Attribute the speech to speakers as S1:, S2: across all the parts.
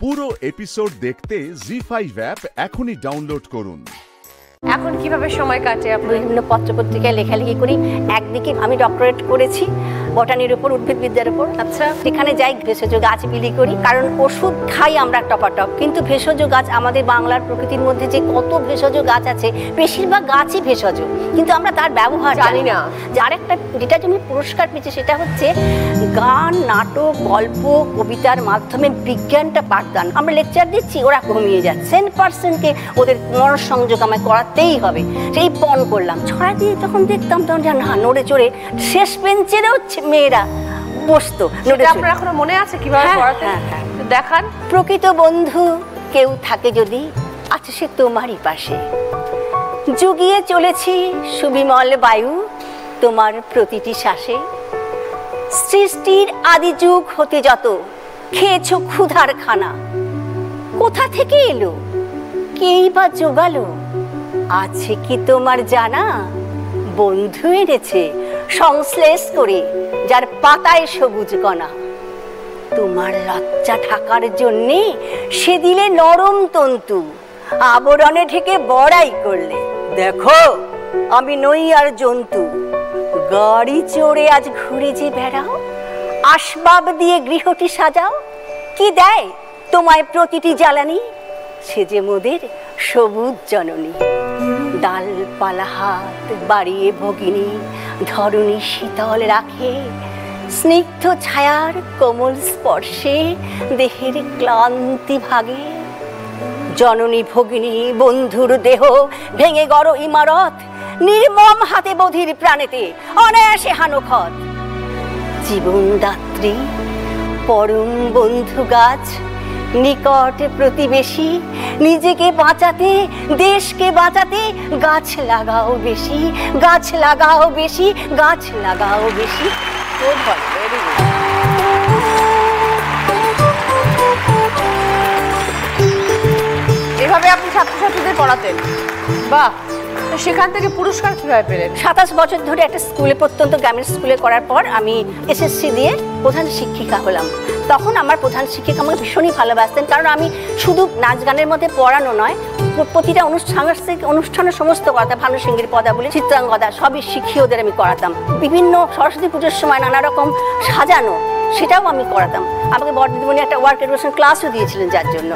S1: পুরো এপিসোড দেখতে জি5 অ্যাপ এখনই ডাউনলোড করুন।
S2: এখন কিভাবে সময় কাটে?
S3: বিভিন্ন পত্রপত্রিকায় লেখালেখি করি। একদিকে আমি ডক্টরেট করেছি বটানির উপর, উদ্ভিদবিদ্যার উপর।
S2: আচ্ছা,
S3: সেখানে যাই, ভেষজ গাছ বিলি করি, কারণ ওষুধ খাই আমরা টপাটপ, কিন্তু ভেষজ গাছ আমাদের বাংলার প্রকৃতির মধ্যে যে কত ভেষজ গাছ আছে, বেশিরভাগ গাছই ভেষজ, কিন্তু আমরা তার ব্যবহার জানি না। যার একটা যেটা জন্য পুরস্কার পেয়েছে সেটা হচ্ছে গান, নাটক, গল্প, কবিতার মাধ্যমে বিজ্ঞানটা পাঠদান। আমরা লেকচার দিচ্ছি, ওরা ঘুমিয়ে যাচ্ছে। 10%কে ওদের মনঃসংযোগ আমায় করাতেই হবে, সেই পণ করলাম। ছড়া দিয়ে যখন দেখতাম তখন না নড়ে চড়ে শেষ বেঞ্চেরও মেয়েরা বসতো।
S2: আপনার এখনো মনে আছে কিভাবে পড়াতে? দেখান।
S3: প্রকৃত বন্ধু কেউ থাকে যদি, আছে সে তোমারই পাশে। জুগিয়ে চলেছি সুবিমল বায়ু তোমার প্রতিটি শ্বাসে। সৃষ্টির আদি যুগ হতে যত খেয়েছো ক্ষুধার খানা, কোথা থেকে এলো, কেই বা জোগালো, আছে কি তোমার জানা? বন্ধু এনেছে সংশ্লেষ করে যার পাতায় সবুজ কণা। তোমার লজ্জা ঢাকার জন্যে সে দিলে নরম তন্তু, আবরণে ঢেকে বড়াই করলে দেখো আমি নই আর জন্তু। গাড়ি চড়ে আজ ঘুরে যে বেড়াও, আসবাব দিয়ে গৃহটি সাজাও, কি দেয় তোমায় প্রতিটি জ্বালানি? সে যে মোদের সবুজ জননী। ডালপালা হাত বাড়িয়ে ভগিনী ধরণী শীতল রাখে, স্নিগ্ধ ছায়ার কোমল স্পর্শে দেহের ক্লান্তি ভাগে। জননী ভগিনী বন্ধুর দেহ ভেঙে গড় ইমারত, নির্মম হাতে বধির প্রাণেতে অনায়াসে হানখত। জীবনদাত্রী পরম বন্ধু গাছ, নিকট প্রতিবেশী, নিজেকে বাঁচাতে দেশকে বাঁচাতে গাছ লাগাও বেশি, গাছ লাগাও বেশি, গাছ লাগাও বেশি। খুব ভালো, ভেরি গুড।
S2: এভাবে আপনি ছাত্রছাত্রীদের পড়াতেন? বাহ, সেখান থেকে পুরস্কার কিভাবে পেলেন?
S3: 27 বছর ধরে একটা স্কুলে, প্রত্যন্ত গ্রামের স্কুলে করার পর আমি এসএসসি দিয়ে প্রধান শিক্ষিকা হলাম। তখন আমার প্রধান শিক্ষিকা আমাকে ভীষণই ভালোবাসতেন, কারণ আমি শুধু নাচ গানের মধ্যে পড়ানো নয়, প্রতিটা সাংস্কৃতিক অনুষ্ঠানের সমস্ত কথা, ভানুসিংহের পদাবলী, চিত্রাঙ্গদা সবই শিখিয়ে ওদের আমি করাতাম। বিভিন্ন সরস্বতী পুজোর সময় নানা রকম সাজানো, সেটাও আমি করাতাম। আমাকে বড়দিদিমণি একটা ওয়ার্ক এডুকেশন ক্লাসও দিয়েছিলেন, যার জন্য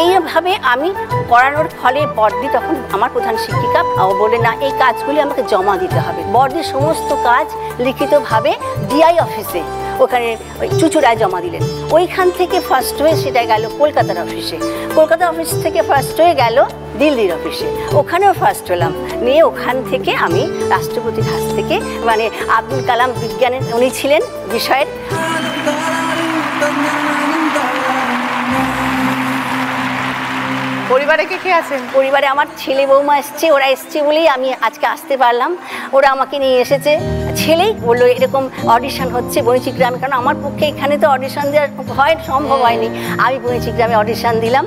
S3: এইভাবে আমি করানোর ফলে বড়দি তখন আমার প্রধান শিক্ষিকা বলে, না এই কাজগুলি আমাকে জমা দিতে হবে। বড়দির সমস্ত কাজ লিখিতভাবে ডিআই অফিসে, ওখানে ওই চুচুড়ায় জমা দিলেন। ওইখান থেকে ফার্স্ট হয়ে সেটা গেল কলকাতার অফিসে, কলকাতা অফিস থেকে ফার্স্ট হয়ে গেল দিল্লির অফিসে, ওখানেও ফার্স্ট হলাম। নিয়ে ওখান থেকে আমি রাষ্ট্রপতির কাছ থেকে, মানে আব্দুল কালাম বিজ্ঞানের উনি ছিলেন বিষয়ের।
S2: পরিবারে কে আছেন?
S3: পরিবারে আমার ছেলে বৌমা এসছে, ওরা এসছে বলেই আমি আজকে আসতে পারলাম। ওরা আমাকে নিয়ে এসেছে। ছেলেই বললো এরকম অডিশন হচ্ছে বৈচিক গ্রামে, কারণ আমার পক্ষে এখানে তো অডিশন দেওয়ার হয় সম্ভব হয়নি। আমি বৈচিক গ্রামে অডিশন দিলাম,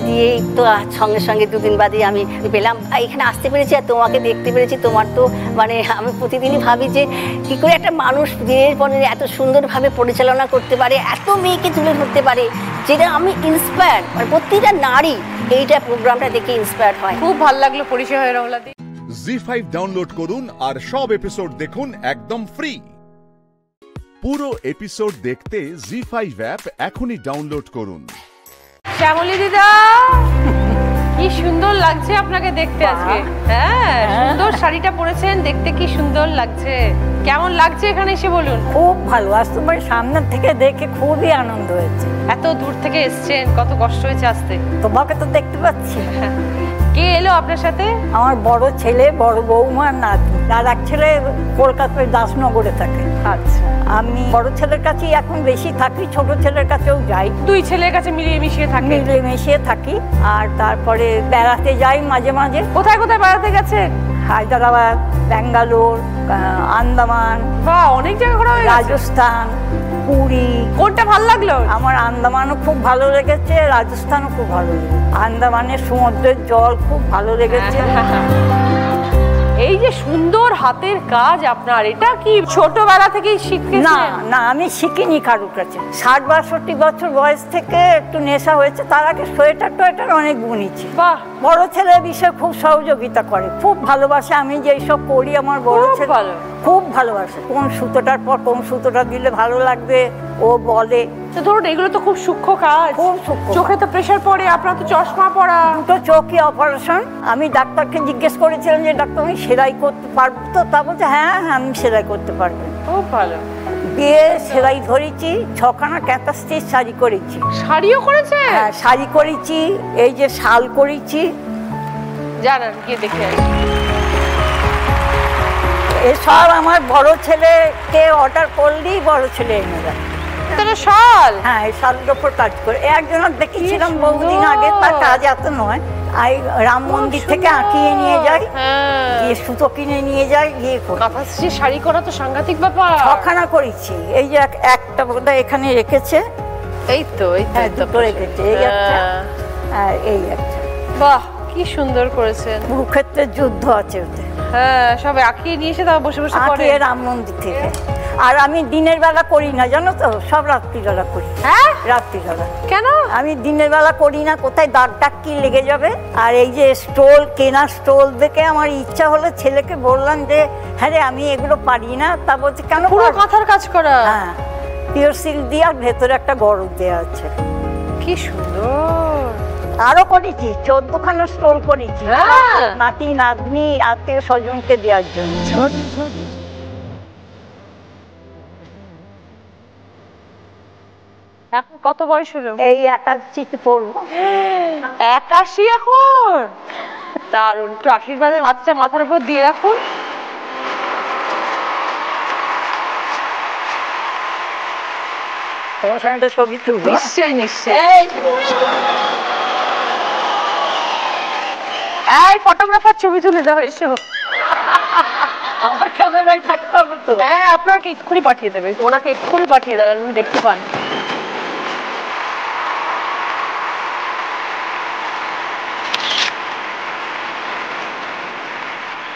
S3: দিয়েই তো সঙ্গে সঙ্গে 2 দিন বাদে আমি পেলাম। এখানে আসতে পেরেছি আর তোমাকে দেখতে পেরেছি। তোমার তো মানে আমি প্রতিদিনই ভাবি যে কী করে একটা মানুষ দিনের পর দিন এত সুন্দরভাবে পরিচালনা করতে পারে, এত মেয়েকে তুলে ধরতে পারে, যেটা আমি ইন্সপায়ার, মানে প্রতিটা নারী এইটা প্রোগ্রামটা দেখে ইন্সপায়ার হয়।
S2: খুব ভালো লাগলো পরিচয় হয়ে রওলাদি।
S1: জি5 ডাউনলোড করুন আর সব এপিসোড দেখুন একদম ফ্রি। পুরো এপিসোড দেখতে জি5 অ্যাপ এখনই ডাউনলোড করুন।
S2: শ্যামলী দিদা, কি সুন্দর লাগছে আপনাকে দেখতে আজকে। হ্যাঁ, সুন্দর শাড়িটা পরেছেন, দেখতে কি সুন্দর লাগছে। কেমন লাগছে এখানে এসে বলুন?
S4: খুব ভালো, আজ তোমার সামনে থেকে দেখে খুবই আনন্দ হয়েছে।
S2: এত দূর থেকে এসছেন, কত কষ্ট হয়েছে আসতে।
S4: তোমাকে তো দেখতে পাচ্ছি।
S2: কে এলো আপনার সাথে?
S4: আমার বড় ছেলে, বড় বৌমা, নাতি। আর এক ছেলে কলকাতায় দাসনগরে থাকে।
S2: আচ্ছা,
S4: আমি বড় ছেলের কাছেই এখন বেশি থাকি, ছোট ছেলের কাছেও যাই।
S2: 2 ছেলের কাছে মিলিয়ে মিশিয়ে থাকি।
S4: মিলিয়ে মিশিয়ে থাকি। আর তারপরে বেড়াতে যাই মাঝে মাঝে।
S2: কোথায় কোথায় বেড়াতে গেছেন?
S4: হায়দ্রাবাদ, ব্যাঙ্গালোর, আন্দামান।
S2: বাহ, অনেক জায়গা ঘোরা হয়ে গেছে।
S4: রাজস্থান, পুরী।
S2: কোনটা ভালো লাগলো?
S4: আমার আন্দামানও খুব ভালো লেগেছে, রাজস্থানও খুব ভালো লেগেছে। আন্দামানের সমুদ্রের জল খুব ভালো লেগেছে।
S2: এই যে সুন্দর হাতের কাজ আপনার, এটা কি ছোটবেলা থেকেই শিখেছেন?
S4: না না, আমি শিখিনি কারোর কাছে। 60-62 বছর বয়স থেকে একটু নেশা হয়েছে, তার আগে সোয়েটার টোয়েটার অনেক বুনেছি।
S2: বাহ।
S4: বড় ছেলে বিষয়ে খুব সহযোগিতা করে, খুব ভালোবাসে। আমি যেসব করি আমার বড় ছেলে খুব ভালোবাসে। কোন সুতোটার পর কোন সুতোটা দিলে ভালো লাগবে ও বলে।
S2: তো ধরুন এগুলো তো খুব সূক্ষ্ম কাজ,
S4: খুব সূক্ষ্ম।
S2: চোখে তো প্রেশার পড়ে, আপনার তো চশমা পড়া।
S4: দুটো চোখই অপারেশন। আমি ডাক্তারকে জিজ্ঞেস করেছিলাম যে ডাক্তার আমি সেলাই করতে পারবো তো? তা বলছে হ্যাঁ হ্যাঁ আমি সেলাই করতে পারবো।
S2: খুব ভালো।
S4: দিয়ে সেলাই ধরেছি, 6খানা ক্যাঁথা স্টিচ শাড়ি করেছি।
S2: শাড়িও করেছে?
S4: হ্যাঁ শাড়ি করেছি, এই যে শাল করেছি।
S2: জানান গিয়ে দেখে আসি।
S4: এসব আমার বড় ছেলেকে অর্ডার করলেই বড় ছেলে এনে দেয়।
S2: শাল?
S4: হ্যাঁ এই শালের ওপর কাজ করে। একজনের দেখেছিলাম বহুদিন আগে, তার কাজ এত নয়। রাম মন্দির থেকে আঁকিয়ে নিয়ে যাই, গিয়ে সুতো কিনে নিয়ে যাই, গিয়ে করি।
S2: শাড়ি করা তো সাংঘাতিক ব্যাপার।
S4: 6খানা করেছি। এই যে একটা বোধহয় এখানে রেখেছে,
S2: এই তো
S4: দুটো রেখেছে, এই একটা আর এই একটা।
S2: বাহ কি সুন্দর করেছেন।
S4: কুরুক্ষেত্রের যুদ্ধ আছে ওতে।
S2: হ্যাঁ সব আঁকিয়ে নিয়ে এসে তাও বসে বসে করে
S4: রাম মন্দির থেকে। আর আমি দিনের বেলা করি না জানো তো, সব রাত্রিবেলা করি।
S2: হ্যাঁ
S4: রাত্রিবেলা।
S2: কেন?
S4: আমি দিনের বেলা করি না, কোথায় দাগ টাক কি লেগে যাবে। আর এই যে স্টোল কেনা, স্টোল দেখে আমার ইচ্ছা হলো, ছেলেকে বললাম যে হ্যাঁ রে আমি এগুলো পারি না। তা বলছে কেন?
S2: পুরো কাঁথার কাজ করা।
S4: হ্যাঁ পিওর সিল্ক দিয়ে, আর ভেতরে একটা গরম দেওয়া আছে।
S2: কি সুন্দর।
S4: আরো করেছি, 14খানা স্টোল করেছি, নাতি নাতনি আত্মীয় স্বজনকে দেওয়ার জন্য।
S2: এখন কত বয়স হলো?
S4: এই 81 পড়বো।
S2: 81 এখন? দারুণ। একটু আশীর্বাদের হাতটা মাথার উপর দিয়ে রাখুন।
S4: তোমার সঙ্গে ছবি তুলবো।
S2: নিশ্চয়ই নিশ্চয়ই। এই ফটোগ্রাফার ছবি তুলে দাও এসো।
S4: আমার ক্যামেরায় থাকতে হবে তো।
S2: হ্যাঁ আপনাকে এক্ষুনি পাঠিয়ে দেবে, ওনাকে এক্ষুনি পাঠিয়ে দেবেন, আপনি দেখতে পান।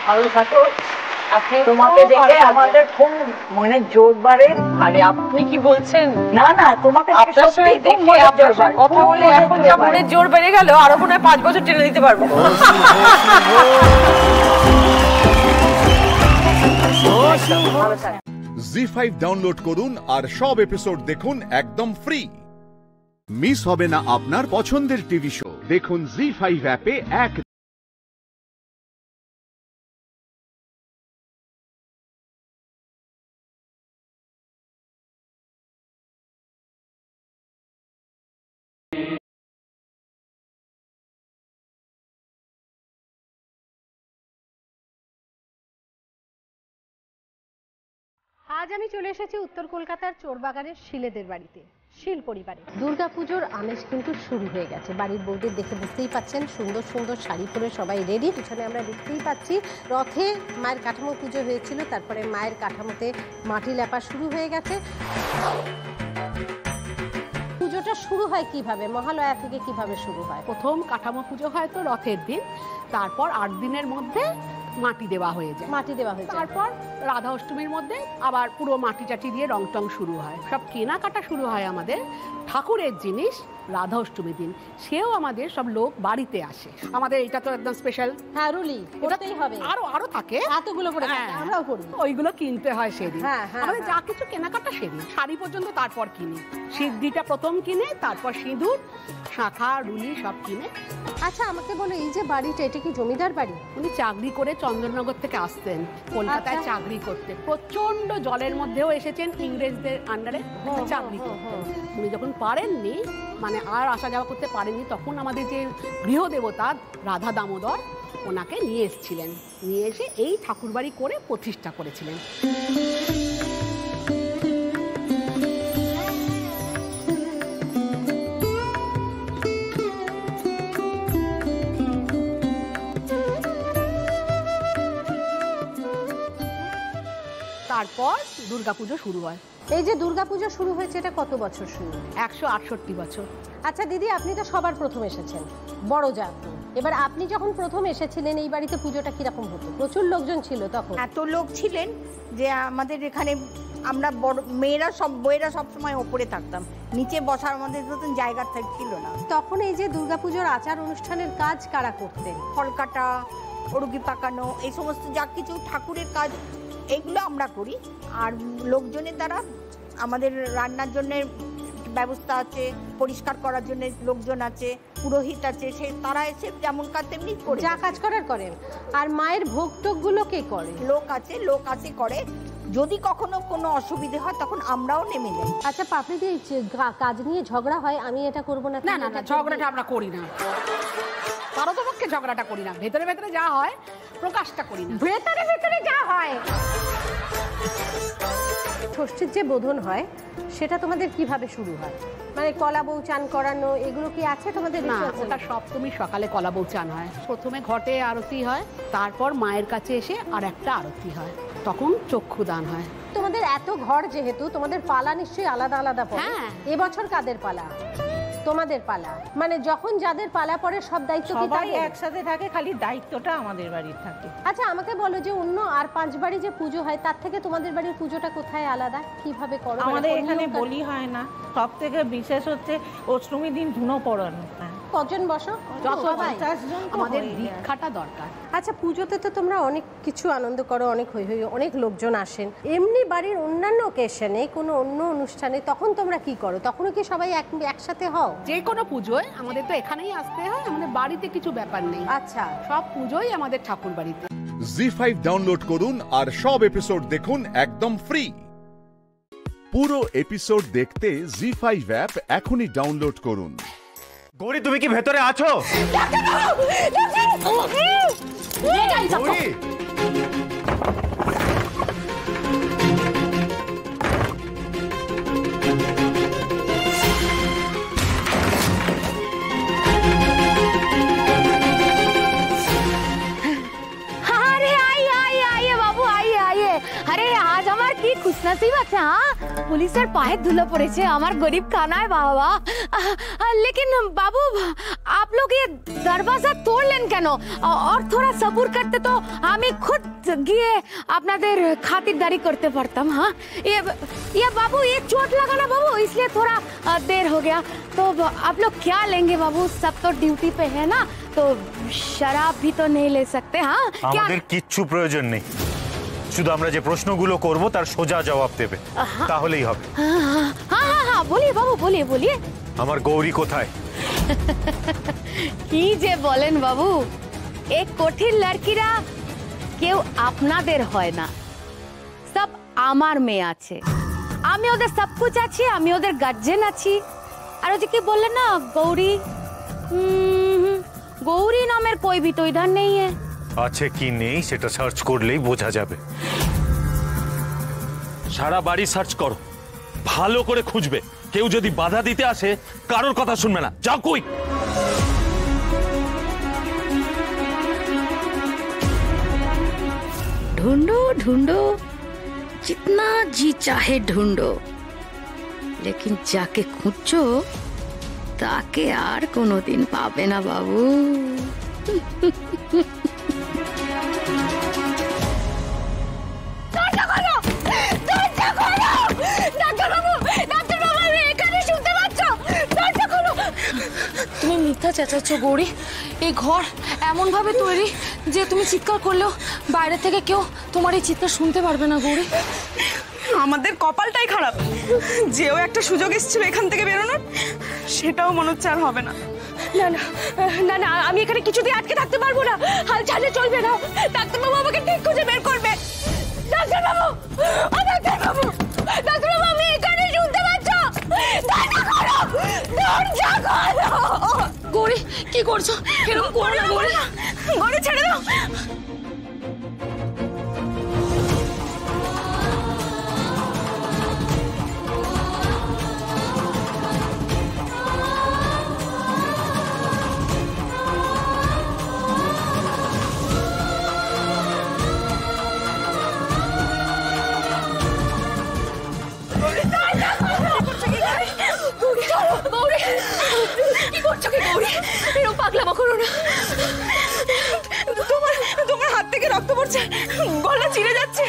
S4: ভালো থাকো। তোমাকে দেখে আমাদের খুব মনে জোর বাড়ে।
S2: আরে আপনি কি বলছেন?
S4: না না, তোমাকে
S2: আপনার সঙ্গে দেখে আপনার সঙ্গে কথা বলে এখন যা মনের জোর বেড়ে গেল, আরো মনে হয় 5 বছর টেনে দিতে পারবো।
S1: জি5 ডাউনলোড করুন আর সব এপিসোড দেখুন একদম ফ্রি। মিস হবে না আপনার পছন্দের টিভি শো। দেখুন জি5 অ্যাপে এক
S5: আজ আমি চলে এসেছি উত্তর কলকাতার চোরবাগানের শিলেদের বাড়িতে, শিল পরিবারে। দুর্গাপুজোর আমেজ কিন্তু শুরু হয়ে গেছে। বাড়ির বউদের দেখে বুঝতেই পাচ্ছেন, সুন্দর সুন্দর শাড়ি পরে সবাই রেডি। পিছনে আমরা দেখতেই পাচ্ছি রথে মায়ের কাঠামো পুজো হয়েছিল, তারপরে মায়ের কাঠামোতে মাটি লেপা শুরু হয়ে গেছে। পুজোটা শুরু হয় কিভাবে? মহালয়া থেকে কিভাবে শুরু হয়?
S6: প্রথম কাঠামো পুজো হয় তো রথের দিন, তারপর 8 দিনের মধ্যে মাটি দেওয়া হয়ে যায়।
S5: মাটি দেওয়া হয়ে যায়।
S6: তারপর রাধা অষ্টমীর মধ্যে আবার পুরো মাটি টাটি দিয়ে রং টং শুরু হয়। সব কেনাকাটা শুরু হয় আমাদের ঠাকুরের জিনিস রাধা অষ্টমীর দিন। সেও আমাদের সব লোক বাড়িতে আসে। আমাদের এটা তো একদম স্পেশাল।
S5: হ্যাঁ রুলি করতেই হবে।
S6: আরো থাকে,
S5: এতগুলো করে আমরাও করি।
S6: ওইগুলো কিনতে হয় সেদিন। আমাদের যা কিছু কেনাকাটা সেদিন, শাড়ি পর্যন্ত তারপর কিনি। সিদ্ধিটা প্রথম কিনে, তারপর সিঁদুর, শাঁখা, রুলি সব কিনে।
S5: আচ্ছা আমাকে বলো, এই যে বাড়িটা, এটা কি জমিদার বাড়ি?
S6: উনি চাকরি করে চন্দননগর থেকে আসতেন কলকাতায় চাকরি করতে। প্রচন্ড জলের মধ্যেও এসেছেন, ইংরেজদের আন্ডারে চাকরি করতেন। উনি যখন পারেননি, মানে আর আসা যাওয়া করতে পারেননি, তখন আমাদের যে গৃহদেবতা রাধা দামোদর ওনাকে নিয়ে এসেছিলেন। নিয়ে এসে এই ঠাকুরবাড়ি করে প্রতিষ্ঠা করেছিলেন। তারপর দুর্গাপুজো শুরু হয়।
S5: এই যে দুর্গাপুজো শুরু হয়েছে, এটা কত বছর শুরু?
S6: 168 বছর।
S5: আচ্ছা দিদি, আপনি তো সবার প্রথম এসেছেন, বড় জাত। এবার আপনি যখন প্রথম এসেছিলেন এই বাড়িতে পুজোটা কিরকম হতো? প্রচুর লোকজন ছিল তখন?
S4: এত লোক ছিলেন যে আমাদের এখানে আমরা বড় মেয়েরা বইয়েরা সবসময় ওপরে থাকতাম, নিচে বসার আমাদের মতন জায়গা ছিল না।
S5: তখন এই যে দুর্গাপুজোর আচার অনুষ্ঠানের কাজ কারা করতেন?
S4: ফল কাটা, অরুগি পাকানো, এই সমস্ত যা কিছু ঠাকুরের কাজ এইগুলো আমরা করি। আর লোকজনের দ্বারা আমাদের রান্নার জন্য ব্যবস্থা আছে, পরিষ্কার করার জন্য লোকজন আছে, পুরোহিত আছে, সে তারা এসে যেমন কাজ তেমনি করে
S5: যা কাজ করার করেন। আর মায়ের ভোগ টোগগুলো কে করে?
S4: লোক আছে করে। যদি কখনো কোনো অসুবিধে হয় তখন আমরাও নেমে যাই।
S5: আচ্ছা পাপড়ি দি, কাজ নিয়ে ঝগড়া হয়, আমি এটা করবো না?
S6: না না না, ঝগড়াটা আমরা করি না, পারতপক্ষে ঝগড়াটা করি না। ভেতরে ভেতরে যা হয় প্রকাশটা করি না।
S5: ভেতরে ভেতরে যা হয়। ষষ্ঠীর যে বোধন হয় সেটা তোমাদের কিভাবে শুরু হয়? মানে কলা বউ চান করানো এগুলো কি আছে তোমাদের?
S6: না, ওটা সপ্তমী সকালে কলা বউ চান হয়। প্রথমে ঘটে আরতি হয়, তারপর মায়ের কাছে এসে আর একটা আরতি হয়, তখন চক্ষুদান হয়।
S5: তোমাদের এত ঘর যেহেতু, তোমাদের পালা নিশ্চয়ই আলাদা আলাদা পড়ে।
S6: হ্যাঁ।
S5: এবছর কাদের পালা? তোমাদের পালা। মানে যখন যাদের পালা পড়ে সব দায়িত্ব কি
S7: সবাই
S5: তাদের?
S7: একসাথে থাকে, খালি দায়িত্বটা আমাদের বাড়ির থাকে।
S5: আচ্ছা আমাকে বলো যে অন্য আর 5 বাড়ি যে পুজো হয় তার থেকে তোমাদের বাড়ির পুজোটা কোথায় আলাদা, কিভাবে করো?
S7: আমাদের এখানে বলি হয় না, সব থেকে বিশেষ হচ্ছে অষ্টমী দিন ধুনো পড়ানো।
S5: কজন বসো?
S6: আমাদের দীক্ষাটা দরকার।
S5: আচ্ছা পুজোতে তো তোমরা অনেক কিছু আনন্দ করো, অনেক হই হই, অনেক লোকজন আসেন। এমনি বাড়ির অন্যান্য অকেশনে, কোনো অন্য অনুষ্ঠানে তখন তোমরা কি করো? তখনও কি সবাই একসাথে হও?
S6: যে কোনো পুজোয় আমাদের তো এখানেই আসতে হয়, আমাদের বাড়িতে কিছু ব্যাপার নেই।
S5: আচ্ছা,
S6: সব পুজোই আমাদের ঠাকুর বাড়িতে।
S1: জি5 ডাউনলোড করুন আর সব এপিসোড দেখুন একদম ফ্রি। পুরো এপিসোড দেখতে জি5 অ্যাপ এখনই ডাউনলোড করুন।
S8: গৌরী, তুমি কি ভেতরে আছো? গৌরী!
S9: खुशनसीब আছে। हाँ पुलिसের পায়ে ধুলো পড়েছে, আমার গরিব খানায় বাবা। लेकिन बाबू आप लोग ये दरवाजा तोड़লেন কেন? और थोड़ा सब्र करते तो আমি खुद গিয়ে আপনাদের খাতিরদারি করতে পারতাম। हाँ ये बाबू, ये चोट लगा ना बाबू, इसलिए थोड़ा देर हो गया। तो आप लोग क्या लेंगे बाबू? सब तो ड्यूटी पे है ना, तो शराब भी तो नहीं ले सकते। हाँ
S8: আমাদের কিচ্ছু প্রয়োজন নেই, শুধু আমরা যে প্রশ্নগুলো করব তার সোজা জবাব দেবে, তাহলেই হবে।
S9: हाँ हाँ हाँ बोलिए बाबू, बोलिए बोलिए।
S8: আমার গৌরী কোথায়?
S9: কি যে বলেন বাবু, এই কঠিন লড়কিরা কেউ আপনাদের হয় না, সব আমার মেয়ে আছে। আমি ওদের সব কিছু আছি, আমি ওদের গার্জেন আছি। আর ওই যে কি বললেন না গৌরী, গৌরী নামের कोई भी तो इधर नहीं है।
S8: আছে কি নেই সেটা সার্চ করলেই বোঝা যাবে।
S10: সারা বাড়ি সার্চ করো, ভালো করে খুঁজবে। কেউ যদি বাধা দিতে আসে কারোর কথা শুনবে না। যাও কই।
S9: ढूंढो ढूंढो जितना जी चाहे ढूंढो, लेकिन जाके খুঁজছো তাকে আর কোনোদিন পাবে না বাবু।
S11: তুমি মিথ্যা চেঁচাচ্ছ গৌরী। এই ঘর এমন ভাবে তৈরি যে তুমি চিৎকার করলেও বাইরে থেকে কেউ তোমার এই চিৎকার শুনতে পারবে না গৌরী।
S12: আমাদের কপালটাই খারাপ, যেও একটা সুযোগ এসেছিল এখান থেকে বেরোনোর, সেটাও মনে হচ্ছে আর হবে না।
S11: না না না না, আমি এখানে কিছুতেই আটকে থাকতে পারবো না। হাল ছাড়লে চলবে না। ডাক্তারবাবু আমাকে ঠিক খুঁজে বের করবে। ডাক্তারবাবু, ও ডাক্তারবাবু, ডাক্তারবাবু আমি এখানে শুনতে পাচ্ছ? দরজা খোলো, দরজা খোলো। গৌরী কি করছো? এরকম করো না গৌরী, গৌরী ছেড়ে দাও। কি করছো কি গৌরী? এরকম পাগলামো করো না। যাচ্ছে।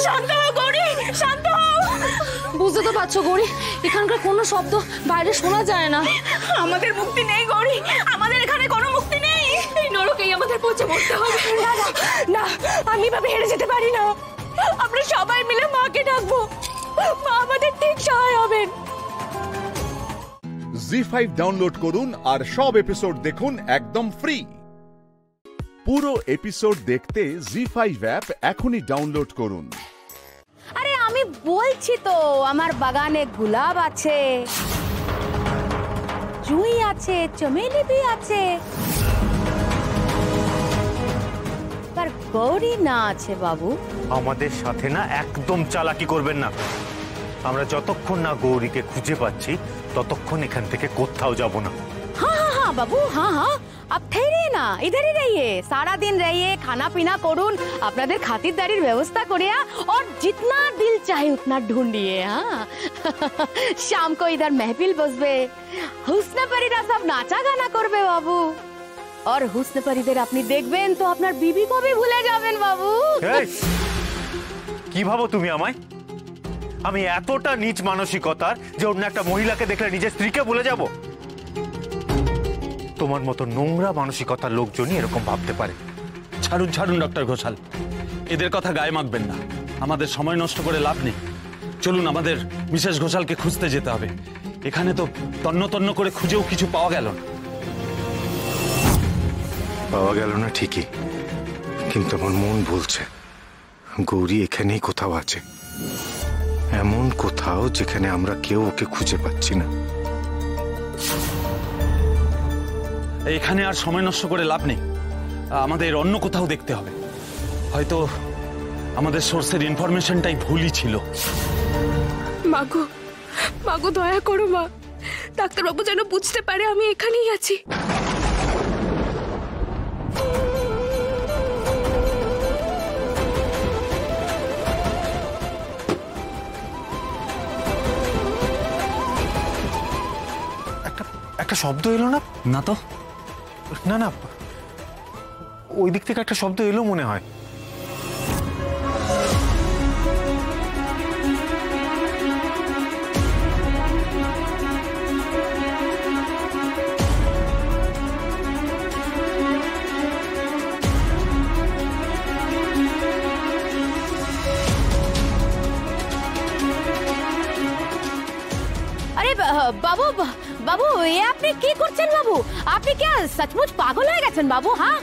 S11: শান্ত হও গৌরী, শান্ত হও। বুঝতে তো পারছো গৌরী, এখানকার কোনো শব্দ বাইরে শোনা যায় না। আমাদের মুক্তি নেই গৌরী, আমাদের এখানে কোনো মুক্তি নেই। এই নরকেই আমাদের পৌঁছে মরতে হবে। না না না, আমি এভাবে হেরে যেতে পারি না। আমরা সবাই মিলে মাকে ডাকবো, মা আমাদের ঠিক সহায় হবেন।
S1: জি5 ডাউনলোড করুন আর সব এপিসোড দেখুন একদম ফ্রি। পুরো এপিসোড দেখতে জি5 অ্যাপ এখনই ডাউনলোড করুন।
S9: আরে আমি বলছি তো, আমার বাগানে গোলাপ আছে, জুঁই আছে, চমেলি भी আছে, पर গৌরী না আছে বাবু।
S8: আমাদের সাথে না একদম চালাকি করবেন না। আমরা যতক্ষণ না গৌরীকে খুঁজে পাচ্ছি ততক্ষণ এখান থেকে কোথাও যাব না।
S9: हाँ हाँ हाँ बाबू, हाँ हाँ, आप ठहरिए ना, इधर ही रहिए, सारा दिन रहिए, खाना पीना करुन, আপনাদের খাতিরদারির ব্যবস্থা করিয়া और जितना दिल चाहे उतना ढूंढिए। हाँ शाम को इधर महफिल बसबे, हुस्न परीरा सब नाचा गाना करबे बाबू, और हुस्न परीদের আপনি দেখবেন তো আপনার বিবি কবে ভুলে যাবেন বাবু।
S8: কি ভাবো তুমি আমায়? আমি এতটা নিচ মানসিকতার যে অন্য একটা মহিলাকে দেখলে নিজের স্ত্রীকে ভুলে যাব? তোমার মতো নোংরা মানসিকতার লোকজনই এরকম ভাবতে পারে।
S10: ছাড়ুন ছাড়ুন ডক্টর ঘোষাল, এদের কথা গায়ে মাখবেন না। আমাদের সময় নষ্ট করে লাভ নেই। চলুন, আমাদের মিসেস ঘোষালকে খুঁজতে যেতে হবে। এখানে তো তন্ন তন্ন করে খুঁজেও কিছু পাওয়া গেল না।
S13: পাওয়া গেল না ঠিকই, কিন্তু আমার মন বলছে গৌরী এখানেই কোথাও আছে, এমন কোথাও যেখানে আমরা কেউ ওকে খুঁজে পাচ্ছি না।
S10: এখানে আর সময় নষ্ট করে লাভ নেই, আমাদের অন্য কোথাও দেখতে হবে। হয়তো আমাদের সোর্সের ইনফরমেশনটাই ভুলই ছিল।
S11: মাগো, মাগো দয়া করো মা, ডাক্তারবাবু যেন বুঝতে পারে আমি এখানেই আছি।
S8: একটা শব্দ এলো না?
S10: না তো,
S8: না না, ওই দিক থেকে একটা শব্দ এলো মনে হয়।
S9: আরে বাবু বাবু, এ আপনি কি করছেন বাবু? আপনি কি সচমুচ পাগল হয়ে গেছেন বাবু? হ্যাঁ,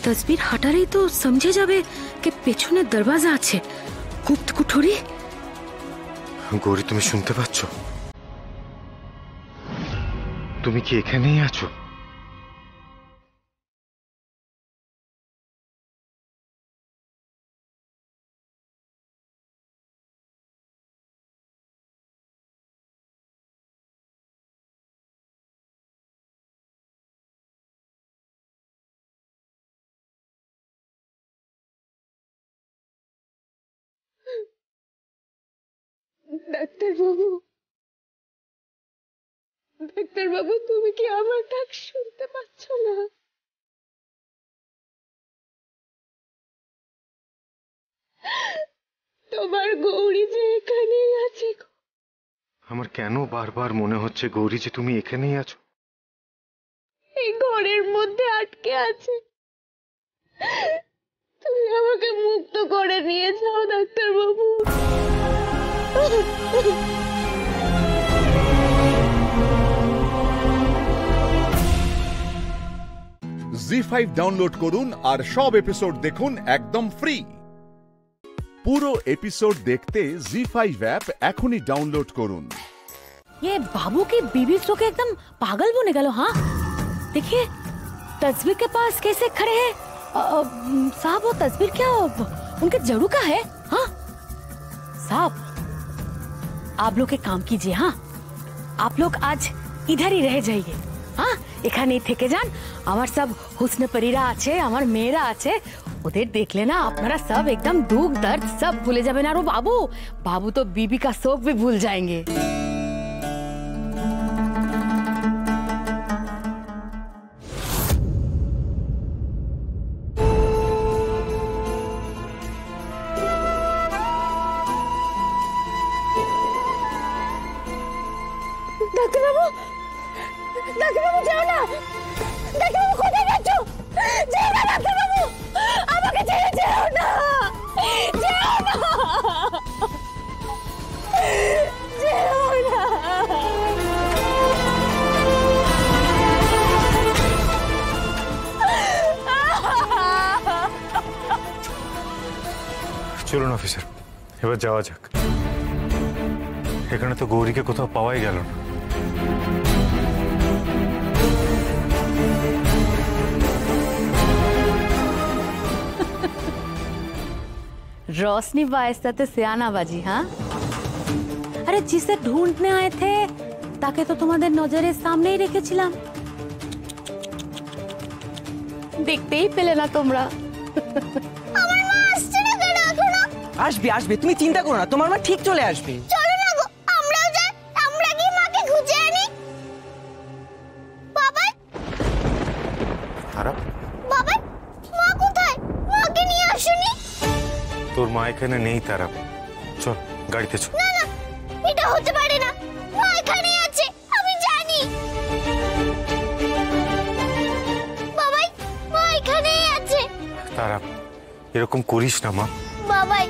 S11: তসবির হাঁটারেই তো সমঝে যাবে যে পেছনে দরওয়াজা আছে, গুপ্ত কুঠুরি।
S13: গৌরী, তুমি শুনতে পাচ্ছ? তুমি কি এখানেই আছো?
S11: ডাক্তারবাবু, ডাক্তারবাবু, তুমি কি আমার ডাক শুনতে পাচ্ছ না? তোমার গৌরী যে এখানেই আছে।
S13: আমার কেন বারবার মনে হচ্ছে গৌরী যে তুমি এখানেই আছো?
S11: এই ঘরের মধ্যে আটকে আছে। তুমি আমাকে মুক্ত করে নিয়ে যাও ডাক্তারবাবু।
S1: জি5 ডাউনলোড করুন আর সব এপিসোড দেখুন একদম ফ্রি। পুরো এপিসোড দেখতে জি5 অ্যাপ এখনই ডাউনলোড করুন।
S9: ये बाबू की बीबी सो के एकदम पागल बने गए। हाँ देखिए, तस्वीर के पास कैसे खड़े हैं। साहब, वो तस्वीर क्या उनके जड़ू का है? हाँ साहब, आप लोग एक काम कीजिए। हाँ, आप लोग आज इधर ही रह जाइए। हाँ, এখানেই থেকে যান। আমার সব হুসন পরীরা আছে, আমার মেয়েরা আছে, ওদের দেখলে না আপনারা सब एकदम दुख दर्द सब भूले যাবেন। আর ও बाबू, बाबू तो बीबी का शौक भी भूल जाएंगे।
S11: ডাক্তারবাবু, ডাক্তারবাবু যাও না। ডাক্তারবাবু কোথায় যাচ্ছ? যেও না ডাক্তারবাবু, আমাকে ছেড়ে যেও না, যেও না, যেও না।
S8: চলুন অফিসার, এবার যাওয়া যাক। এখানে তো গৌরীকে কোথাও পাওয়াই গেল না।
S9: रोशनी बाइस्ता ते सियाना बाजी। हाँ, अरे जिसे ढूंढने आए थे ताके तो तुम्हारे नजरे सामने ही রেখেছিলাম, দেখতেই পেলে না তোমরা।
S11: আমার মা আসছে না কেন এখনো?
S14: আসবে আসবে, তুমি চিন্তা করো না, তোমার মা ঠিক চলে আসবে।
S11: চলো না গো, আমরাও যাই, আমরা কি মাকে খুঁজে আনি। বাবা,
S8: তারা
S11: বাবা, মা কোথায়? মাকে নিয়ে আসুনি।
S8: তোর মা এখানে নেই তারা, চল গাড়িতে চল।
S11: না না, এটা হতে পারে না, মা এখানে আছে, আমি জানি। বাবাই, মা এখানেই আছে।
S8: তারা এরকম করিস না মা।
S11: বাবাই,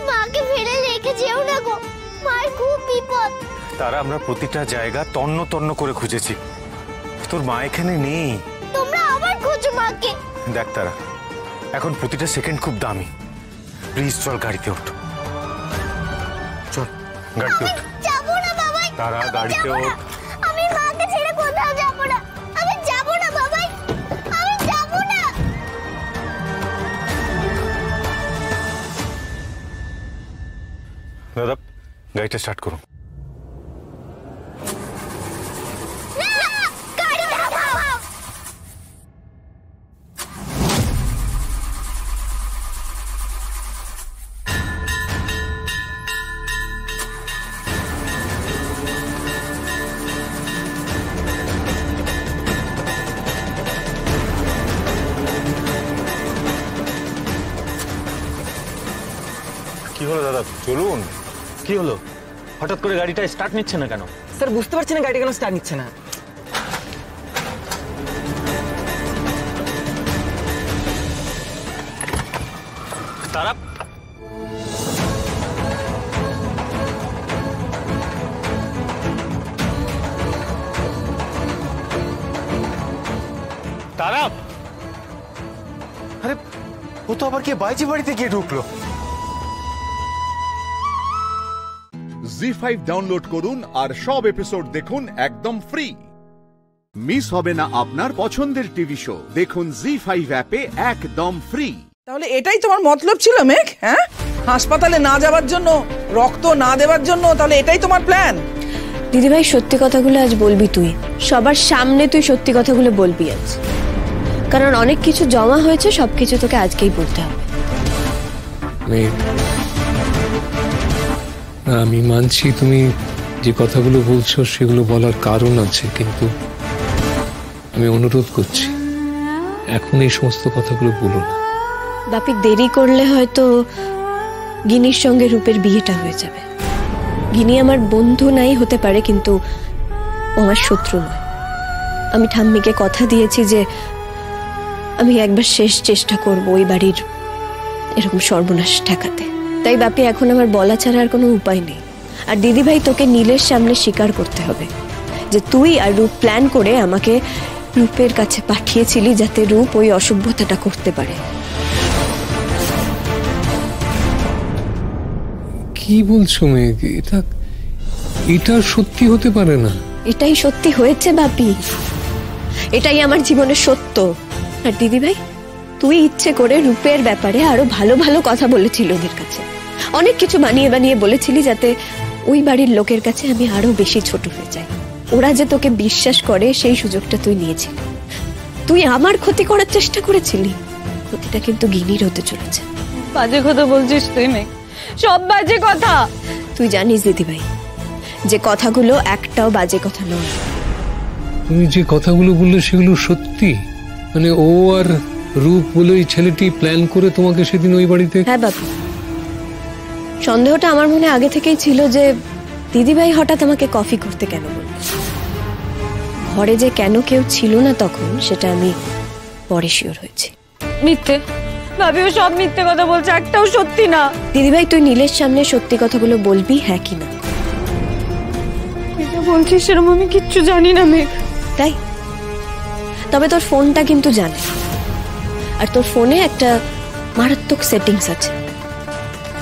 S11: মাকে ফেলে রেখে যেও না গো, মার খুব বিপদ।
S8: তারা আমরা প্রতিটা জায়গা তন্ন তন্ন করে খুঁজেছি, তোর মা এখানে নেই।
S11: তোমরা আবার খোঁজো মাকে।
S8: দেখ তারা, এখন প্রতিটা সেকেন্ড খুব দামি, প্লিজ চল গাড়িতে ওঠ, চল গাড়িতে ওঠ।
S11: যাবো না বাবাই,
S8: তারা গাড়িতে ওঠ।
S11: আমি মাকে ছেড়ে কোথাও যাবো না, আমি যাবো না বাবাই, আমি যাবো না।
S8: দাদা গাড়িটা স্টার্ট করুন।
S11: গাড়ি থামাও।
S8: কি হলো দাদা, চলুন।
S10: কি হলো, হঠাৎ করে গাড়িটা স্টার্ট নিচ্ছে না কেন?
S14: স্যার বুঝতে পারছি না গাড়িটা কেন স্টার্ট নিচ্ছে না।
S10: তারা
S8: তারা, আরে ও তো আবার কে বাইজি বাড়িতে গিয়ে ঢুকলো।
S1: জি5 ডাউনলোড করুন আর সব এপিসোড দেখুন একদম ফ্রি। মিস হবে না আপনার পছন্দের টিভি শো, দেখুন জি5 অ্যাপে একদম ফ্রি।
S15: তাহলে এটাই তোমার মতলব ছিল মেঘ? হ্যাঁ, হাসপাতালে না যাওয়ার জন্য, রক্ত না দেওয়ার জন্য, তাহলে এটাই তোমার প্ল্যান?
S16: দিদিভাই সত্যি কথাগুলো আজ বলবি তুই, সবার সামনে তুই সত্যি কথাগুলো বলবি আজ, কারণ অনেক কিছু জমা হয়েছে, সবকিছু তোকে আজকেই বলতে হবে।
S17: আমি মানছি তুমি যে কথাগুলো বলছো সেগুলো বলার কারণ আছে, কিন্তু আমি অনুরোধ করছি এখন এই সমস্ত কথাগুলো বলো না।
S16: বাপি, দেরি করলে হয়তো গিনির সঙ্গে রূপের বিয়েটা হয়ে যাবে। গিনি আমার বন্ধু নাই হতে পারে, কিন্তু ও আমার শত্রু নয়। আমি ঠাম্মিকে কথা দিয়েছি যে আমি একবার শেষ চেষ্টা করব ওই বাড়ির এরকম সর্বনাশ ঠেকাতে। তাই বাপি, এখন আমার বলা ছাড়া আর কোনো উপায় নেই। আর দিদিভাই, তোকে নীলের সামনে স্বীকার করতে হবে যে তুই আর রূপ প্ল্যান করে আমাকে রূপের কাছে পাঠিয়েছিলি যাতে রূপ ওই অসভ্যতাটা করতে পারে।
S17: কি বলছো মেঘ? এটা সত্যি হতে পারে না।
S16: এটাই সত্যি হয়েছে বাপি, এটাই আমার জীবনের সত্য। আর দিদিভাই, তুই ইচ্ছে করে রূপের ব্যাপারে আরো ভালো ভালো কথা বলেছিল ওদের কাছে, অনেক কিছু বানিয়ে বানিয়ে বলেছিলি যাতে ওই বাড়ির লোকের কাছে আমি আরো বেশি ছোট হয়ে যাই। ওরা যে তোকে বিশ্বাস করে সেই সুযোগটা তুই নিয়েছিলি। তুই আমার ক্ষতি করার চেষ্টা করেছিলি, ক্ষতিটা কিন্তু গিনির হতে চলেছে।
S11: বাজে কথা বলছিস তুই মেঘ, সব বাজে কথা।
S16: তুই জানিস দিদিভাই, যে কথাগুলো একটাও বাজে কথা নয়।
S17: তুমি যে কথাগুলো বললে সেগুলো সত্যি? মানে ও আর রূপ বলে ওই ছেলেটি প্ল্যান করে তোমাকে সেদিন ওই বাড়িতে?
S16: হ্যাঁ বাপু, সন্দেহটা আমার মনে আগে থেকেই ছিল যে দিদিভাই হঠাৎ আমাকে কফি করতে কেন বলল? ঘরে যে কেন কেউ ছিল না তখন, সেটা আমি পরে শিওর হয়েছি।
S11: মিথ্যে ভাবিও সব মিথ্যে কথা বলছে, একটাও সত্যি না।
S16: দিদিভাই তুই নীলের সামনে সত্যি কথাগুলো বলবি, হ্যাঁ কি না?
S11: বলছিস সেরকম আমি কিচ্ছু জানি না মেঘ।
S16: তাই? তবে তোর ফোনটা কিন্তু জানে, আর তোর ফোনে একটা মারাত্মক সেটিংস আছে,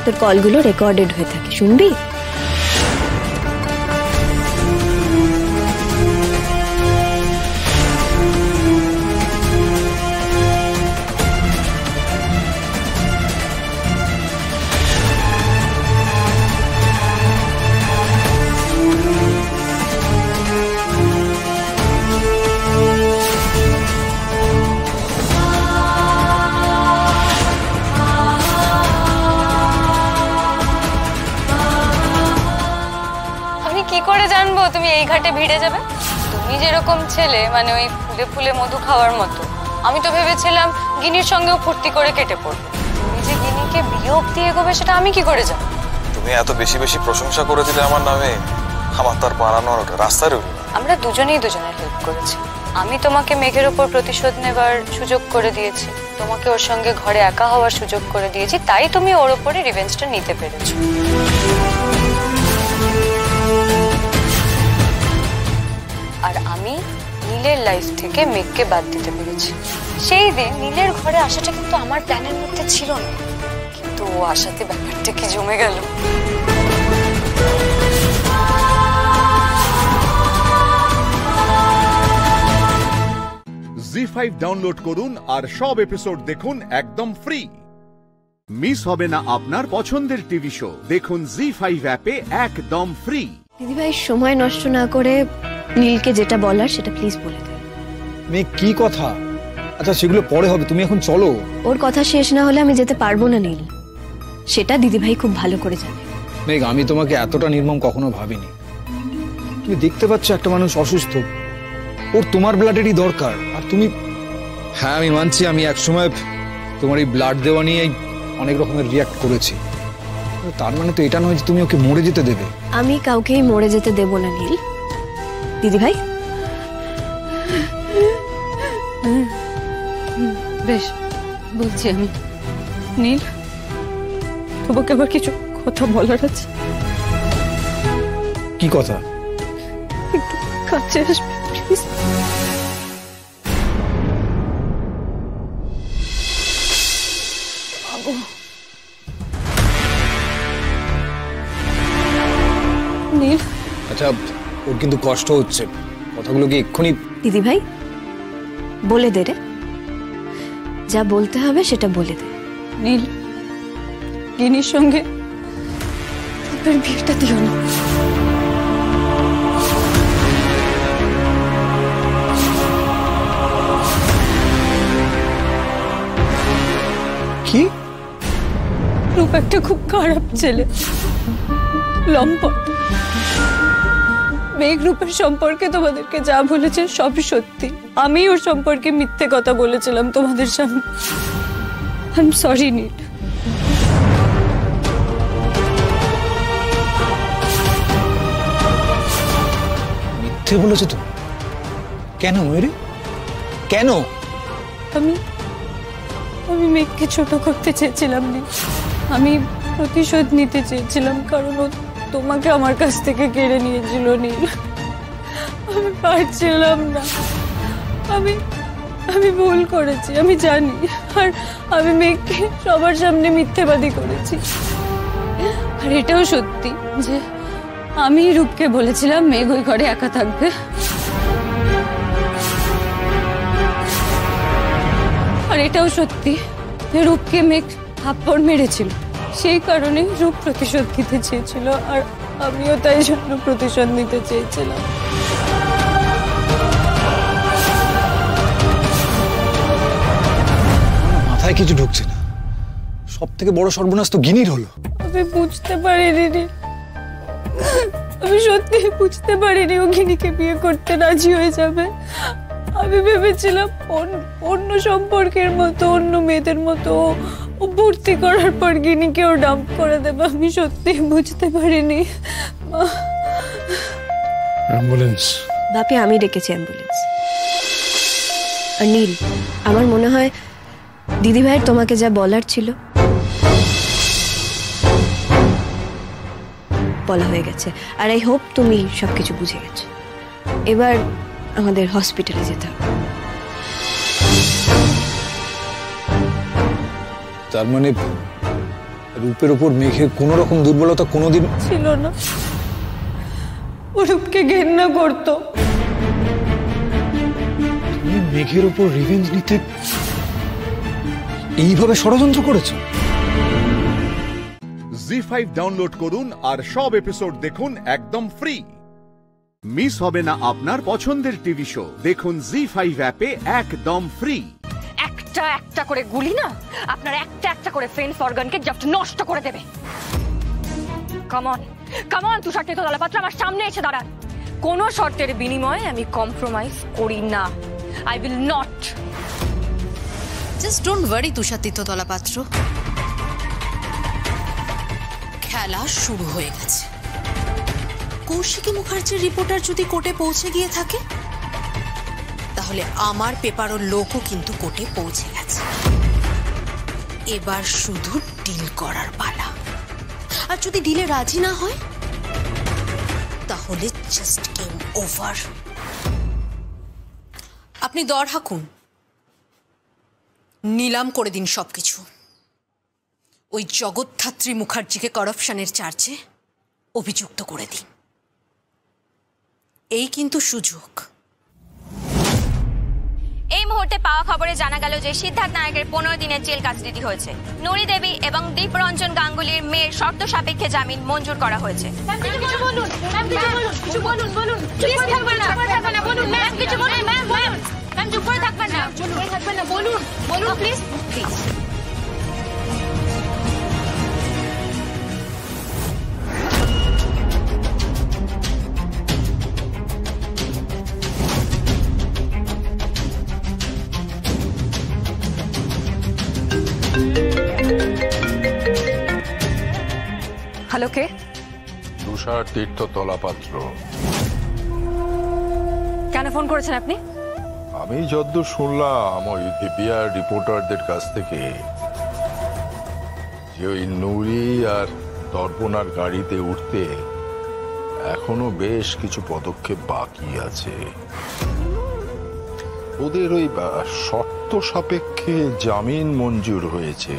S16: তোর কলগুলো রেকর্ডেড হয়ে থাকে, শুনবি?
S11: কি করে জানবো তুমি এই ঘাটে ভিড়ে যাবে? তুমি যেরকম ছেলে, মানে ওই ফুলে ফুলে মধু খাওয়ার মতো, আমি তো ভেবেছিলাম গিনির সঙ্গেও ফুর্তি করে কেটে পড়বে। তুমি যে গিনিকে বিয়ে অব্দি এগোবে সেটা আমি কি করে জানবো?
S18: তুমি এত বেশি বেশি প্রশংসা করে দিলে আমার নামে, আমার তার পালানোর রাস্তা রইল না।
S11: আমরা দুজনেই দুজনের হেল্প করেছি। আমি তোমাকে মেঘের ওপর প্রতিশোধ নেবার সুযোগ করে দিয়েছি, তোমাকে ওর সঙ্গে ঘরে একা হওয়ার সুযোগ করে দিয়েছি, তাই তুমি ওর ওপরে রিভেঞ্জটা নিতে পেরেছো। আর আমি নীলের লাইফ থেকে মেঘকে বাদ দিতে পেরেছি। সেই দিন নীলের ঘরে আসাটা কিন্তু আমার প্ল্যানের মধ্যে ছিল না, কিন্তু ও আসাতে ব্যাপারটা কি জমে গেল।
S1: জি5 ডাউনলোড করুন আর সব এপিসোড দেখুন একদম ফ্রি। মিস হবে না আপনার পছন্দের টিভি শো, দেখুন জি5 অ্যাপে একদম ফ্রি।
S16: দিদিভাই সময় নষ্ট না করে নীলকে যেটা বলার সেটা প্লিজ বলে দেন।
S19: মেয়ে কি কথা? আচ্ছা সেগুলো পরে হবে, তুমি এখন চলো।
S16: ওর কথা শেষ না হলে আমি যেতে পারবো না নীল, সেটা দিদিভাই খুব ভালো করে জানে।
S19: মেঘ, আমি তোমাকে এতটা নির্মম কখনো ভাবিনি। তুমি দেখতে পাচ্ছ একটা মানুষ অসুস্থ, ওর তোমার ব্লাডেরই দরকার, আর তুমি... হ্যাঁ আমি মানছি আমি একসময় তোমার এই ব্লাড দেওয়া নিয়ে অনেক রকমের রিয়াক্ট করেছি, তার মানে তো এটা নয় যে তুমি ওকে মরে যেতে দেবে।
S16: আমি কাউকেই মরে যেতে দেব না নীল। দিদিভাই
S11: বেশ বলছি আমি। নীল, তোমাকে আবার কিছু কথা বলার আছে।
S19: কি কথা?
S11: একটু কাছে আসবে প্লিজ। নীল,
S19: আচ্ছা ওর কিন্তু কষ্ট হচ্ছে, কথাগুলো কি এক্ষুনি...
S16: দিদিভাই বলে দে রে, যা বলতে হবে সেটা বলে দে।
S11: নীল, গিনির সঙ্গে তোর বিয়েটা দিও না।
S19: কি?
S11: রূপ একটা খুব খারাপ ছেলে, লম্পট। মেঘ রূপের সম্পর্কে তোমাদেরকে যা বলেছে সবই সত্যি। আমি ওর সম্পর্কে মিথ্যে কথা বলেছিলাম তোমাদের সামনে। আই এম সরি নীল।
S19: মিথ্যে বলেছো তো? কেন ময়ূরী, কেন?
S11: আমি মেঘকে ছোট করতে চেয়েছিলাম নীল। আমি প্রতিশোধ নিতে চেয়েছিলাম, কারণ ও তোমাকে আমার কাছ থেকে কেড়ে নিয়েছিল নীল। আমি পারছিলাম না। আমি ভুল করেছি, আমি জানি। আর আমি মেঘকে সবার সামনে মিথ্যেবাদী করেছি। আর এটাও সত্যি যে আমি রূপকে বলেছিলাম মেঘ ওই ঘরে একা থাকবে। আর এটাও সত্যি যে রূপকে মেঘ থাপ্পড় মেরেছিল, সেই কারণে রূপ প্রতিশোধ নিতে চেয়েছিল, আর আমিও তাই জন্য প্রতিশোধ নিতে চেয়েছিলাম।
S19: মাথায় কিছু ঢুকছে না। সব থেকে বড় সর্বনাশ তো গিনির হলো।
S11: আমি বুঝতে পারিনি, আমি সত্যি বুঝতে পারিনি ও গিনিকে বিয়ে করতে রাজি হয়ে যাবে। আমি ভেবেছিলাম অন্য সম্পর্কের মতো, অন্য মেয়েদের মতো ও ভর্তি করার পর গিনিকে ও ডাম্প করে দেবে। আমি সত্যি বুঝতে পারিনি।
S17: অ্যাম্বুলেন্স?
S16: বাপি, আমি ডেকেছি অ্যাম্বুলেন্স। আর নীল, আমার মনে হয় দিদিভাইয়ের তোমাকে যা বলার ছিল বলা হয়ে গেছে। আর আই হোপ তুমি সবকিছু বুঝে গেছো। এবার আমাদের হসপিটালে যেতে হবে।
S19: তার মানে রূপের উপর মেঘের কোনো রকম দুর্বলতা কোনোদিন
S12: ছিল না। ও রূপকে ঘেন্না করতো।
S19: তুমি মেঘের উপর রিভেঞ্জ নিতে এইভাবে ষড়যন্ত্র করেছো?
S1: জি5 ডাউনলোড করুন আর সব এপিসোড দেখুন একদম ফ্রি। মিস হবে না আপনার পছন্দের টিভি শো। দেখুন জি5 অ্যাপে একদম ফ্রি।
S11: একটা একটা করে গুলি না আপনার একটা একটা করে সেন্স অর্গানকে জাস্ট নষ্ট করে দেবে। কামন কামন, তুষার তীর্থতলাপাত্র আমার সামনে এসে দাঁড়ান। কোনো শর্তের বিনিময়ে আমি কম্প্রোমাইজ করি না। I will not.
S20: Just don't worry Tushar Tirthatalapatra, খেলা শুরু হয়ে গেছে। কৌশিকী মুখার্জির রিপোর্টার যদি কোর্টে পৌঁছে গিয়ে থাকে, তাহলে আমার পেপারও লোকও কিন্তু কোর্টে পৌঁছে গেছে। এবার শুধু ডিল করার পালা। আর যদি ডিলে রাজি না হয়, তাহলে জাস্ট গেম ওভার। আপনি দর হাঁকুন, নিলাম করে দিন সবকিছু। ওই জগদ্ধাত্রী মুখার্জিকে করাপশনের চার্জে অভিযুক্ত করে দিন। এই কিন্তু সুযোগ।
S11: এই মুহূর্তে পাওয়া খবরে জানা গেল যে সিদ্ধার্থ নায়কের 15 দিনের জেল কাস্টডি হয়েছে। নুরি দেবী এবং দীপরঞ্জন গাঙ্গুলির মেয়ের শর্ত সাপেক্ষে জামিন মঞ্জুর করা হয়েছে। হ্যালো, কে?
S21: তুষার তীর্থতলাপাত্র।
S11: কেন ফোন করেছেন আপনি?
S21: আমি যদ্দূর শুনলাম ওই ভিপিআর রিপোর্টারদের কাছ থেকে যে ওই নুরি আর দর্পণার গাড়িতে উঠতে এখনো বেশ কিছু পদক্ষেপ বাকি আছে। ওদের ওই শর্ত সাপেক্ষে জামিন মঞ্জুর হয়েছে,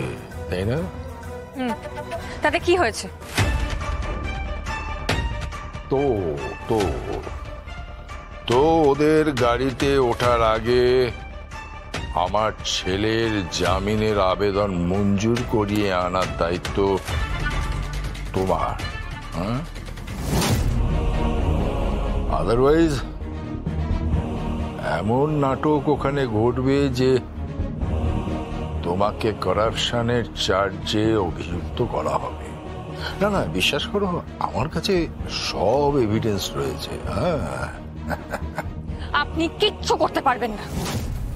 S21: তাই না?
S11: তাতে কি হয়েছে?
S21: তো তো তো ওদের গাড়িতে ওঠার আগে আমার ছেলের জামিনের আবেদন মঞ্জুর করিয়ে আনার দায়িত্ব তোমার। আদারওয়াইজ এমন নাটক ওখানে ঘটবে যে তোমাকে করাপশনের চার্জে অভিযুক্ত করা হবে। না না, বিশ্বাস করো, আমার কাছে সব এভিডেন্স রয়েছে।
S11: আপনি কিচ্ছু করতে পারবেন না।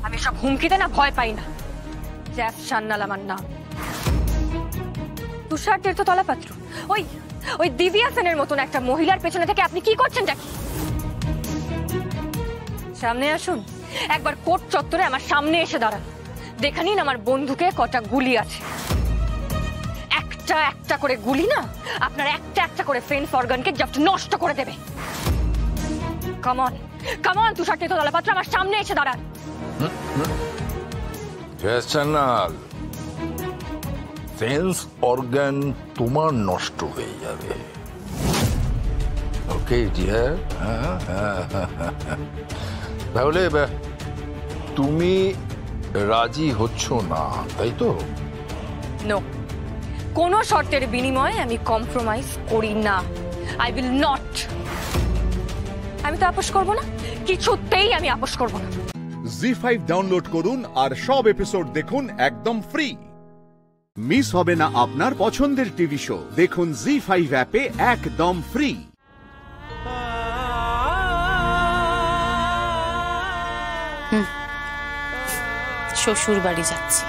S11: আমি সব হুমকিতে না ভয় পাই না। জ্যাফ সান্নাল আমার নাম। তুষার তীর্থতলাপাত্র ওই দিব্যা সেনের মতন একটা মহিলার পেছনে থেকে আপনি কি করছেন? জাকি, সামনে আসুন। একবার কোর্ট চত্বরে আমার সামনে এসে দাঁড়ান। দেখে নিন আমার বন্ধুকে কটা গুলি আছে। একটা একটা করে গুলি না আপনার একটা একটা করে সেন্স অর্গানকে জাস্ট নষ্ট করে দেবে। কামন কামন, তুষার তীর্থতলাপাত্র আমার সামনে এসে দাঁড়ান।
S21: সেন্স অর্গান তোমার নষ্ট হয়ে যাবে। ওকে ডিয়ার, তাহলে তুমি রাজি হচ্ছ না, তাই তো?
S11: নো, কোনো শর্তের বিনিময়ে আমি কম্প্রোমাইজ করি না। I will not. আমি তো আপোষ করব না, কিছুতেই আমি আপোষ করব না।
S1: জি5 ডাউনলোড করুন আর সব এপিসোড দেখুন একদম ফ্রি। মিস হবে না আপনার পছন্দের টিভি শো। দেখুন জি5 অ্যাপে একদম ফ্রি।
S20: শ্বশুর বাড়ি যাচ্ছি।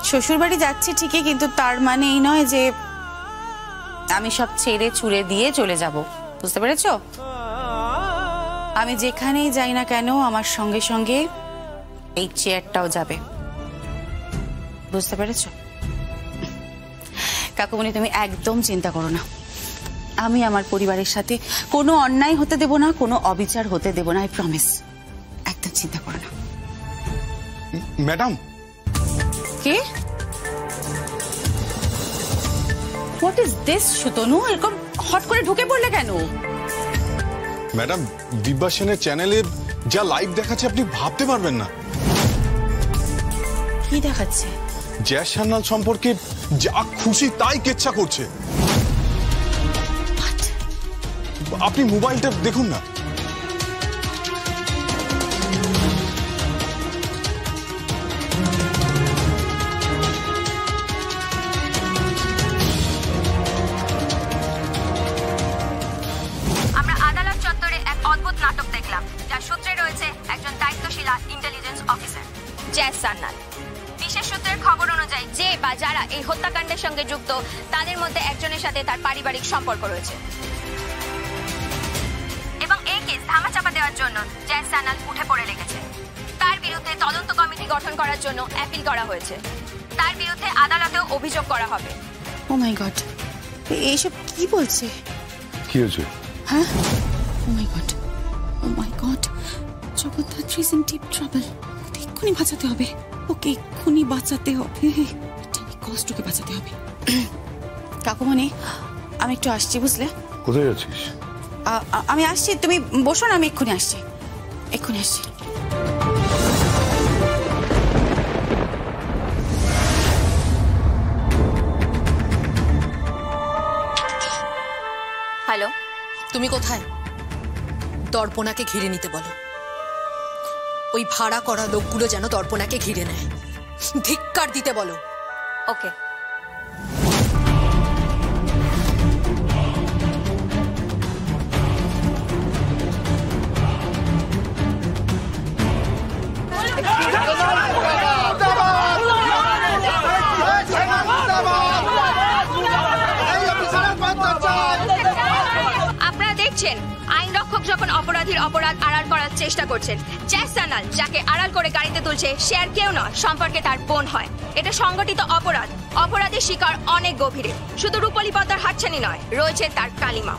S20: শ্বশুর বাড়ি যাচ্ছি ঠিকই, কিন্তু তার মানে এই নয় যে
S3: আমি সব ছেড়ে ছুড়ে দিয়ে চলে যাব, বুঝতে পেরেছো? আমি যেখানেই যাই না কেন আমার সঙ্গে সঙ্গে এই চেয়ারটাও যাবে, বুঝতে পেরেছো? কাকুমণি তুমি একদম চিন্তা করো না, আমি আমার পরিবারের সাথে কোনো অন্যায় হতে দেব না, কোনো অবিচার হতে দেব না, আই প্রমিস। একদম চিন্তা করো না।
S22: ম্যাডাম
S3: কি? What is this Sutanu? এরকম হট করে ঢুকে পড়লে কেন?
S22: ম্যাডাম, দিব্যা সেনের চ্যানেলে যা লাইভ দেখাচ্ছে আপনি ভাবতে পারবেন না।
S3: কি দেখাচ্ছে?
S22: জ্যাস সান্যাল সম্পর্কে যা খুশি তাই কেচ্ছা করছে। আপনি মোবাইলটা দেখুন না।
S23: আমরা আদালত চত্বরে এক অদ্ভুত নাটক দেখলাম, যার সূত্রে রয়েছে একজন দায়িত্বশীলা ইন্টেলিজেন্স অফিসার জ্যাস সান্যাল। বিশেষ সূত্রের খবর অনুযায়ী যে বা যারা এই হত্যাকাণ্ডের সঙ্গে যুক্ত তাদের মধ্যে একজনের সাথে তার পারিবারিক সম্পর্ক রয়েছে এবং এই কেস ধামাচাপা দেওয়ার জন্য জ্যাস সান্যাল উঠে পড়ে লেগেছে। তার বিরুদ্ধে তদন্ত কমিটি গঠন করার জন্য অ্যাপিল করা হয়েছে। তার বিরুদ্ধে আদালতেও অভিযোগ করা হবে।
S3: ও মাই গড, এইসব কি বলছে?
S22: কি হয়েছে?
S3: হ্যাঁ, oh my god, oh my god, Jagaddhatri is in deep trouble. ওকে এক্ষুনি বাঁচাতে হবে, ওকে এক্ষুনি বাঁচাতে হবে, কষ্টকে বাঁচাতে হবে। কাকুমণি, আমি একটু আসছি, বুঝলে?
S22: কোথায় আছিস?
S3: আমি আসছি, তুমি বসো না, আমি এক্ষুনি আসছি, এক্ষুনি আসছি।
S23: হ্যালো,
S20: তুমি কোথায়? দর্পণাকে ঘিরে নিতে বলো। ওই ভাড়া করা লোকগুলো যেন দর্পণাকে ঘিরে নেয়, ধিক্কার দিতে বলো।
S23: ওকে। আপনারা দেখছেন আইন রক্ষক যখন অপরাধীর অপরাধ আড়াল করার চেষ্টা করছেন। জ্যাস সান্যাল যাকে আড়াল করে গাড়িতে তুলছে সে আর কেউ নয়, সম্পর্কে তার বোন হয়। এটা সংগঠিত অপরাধ, অপরাধের শিকার অনেক গভীরে। শুধু রূপলী পদ্মার হাতছানি নয়, রয়েছে তার কালিমা।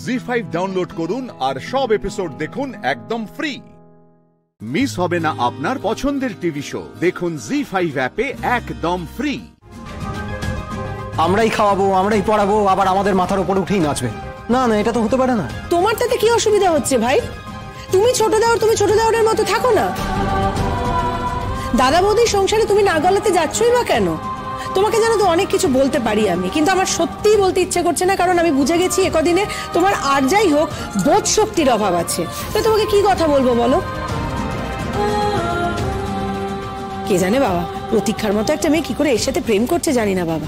S1: জি5 ডাউনলোড করুন আর সব এপিসোড দেখুন একদম ফ্রি। মিস হবে না আপনার পছন্দের টিভি শো, দেখুন জি5 অ্যাপে একদম ফ্রি।
S14: আমরাই খাওয়াবো, আমরাই পড়াবো, আবার আমাদের মাথার উপর উঠেই নাচবে। না না, এটা তো হতে পারে না।
S24: তোমার তাতে কি অসুবিধা হচ্ছে ভাই? তুমি ছোট দেওয়ারের মতো থাকো না। দাদা বৌদির সংসারে তুমি না গলাতে যাচ্ছই বা কেন? তোমাকে জানো তো অনেক কিছু বলতে পারি আমি, কিন্তু আমার সত্যিই বলতে ইচ্ছে করছে না, কারণ আমি বুঝে গেছি একদিনে তোমার আর যাই হোক বোধ শক্তির অভাব আছে। তো তোমাকে কি কথা বলবো বলো? কে জানে বাবা, প্রতীক্ষার মতো একটা মেয়ে কি করে এর সাথে প্রেম করছে জানি না বাবা।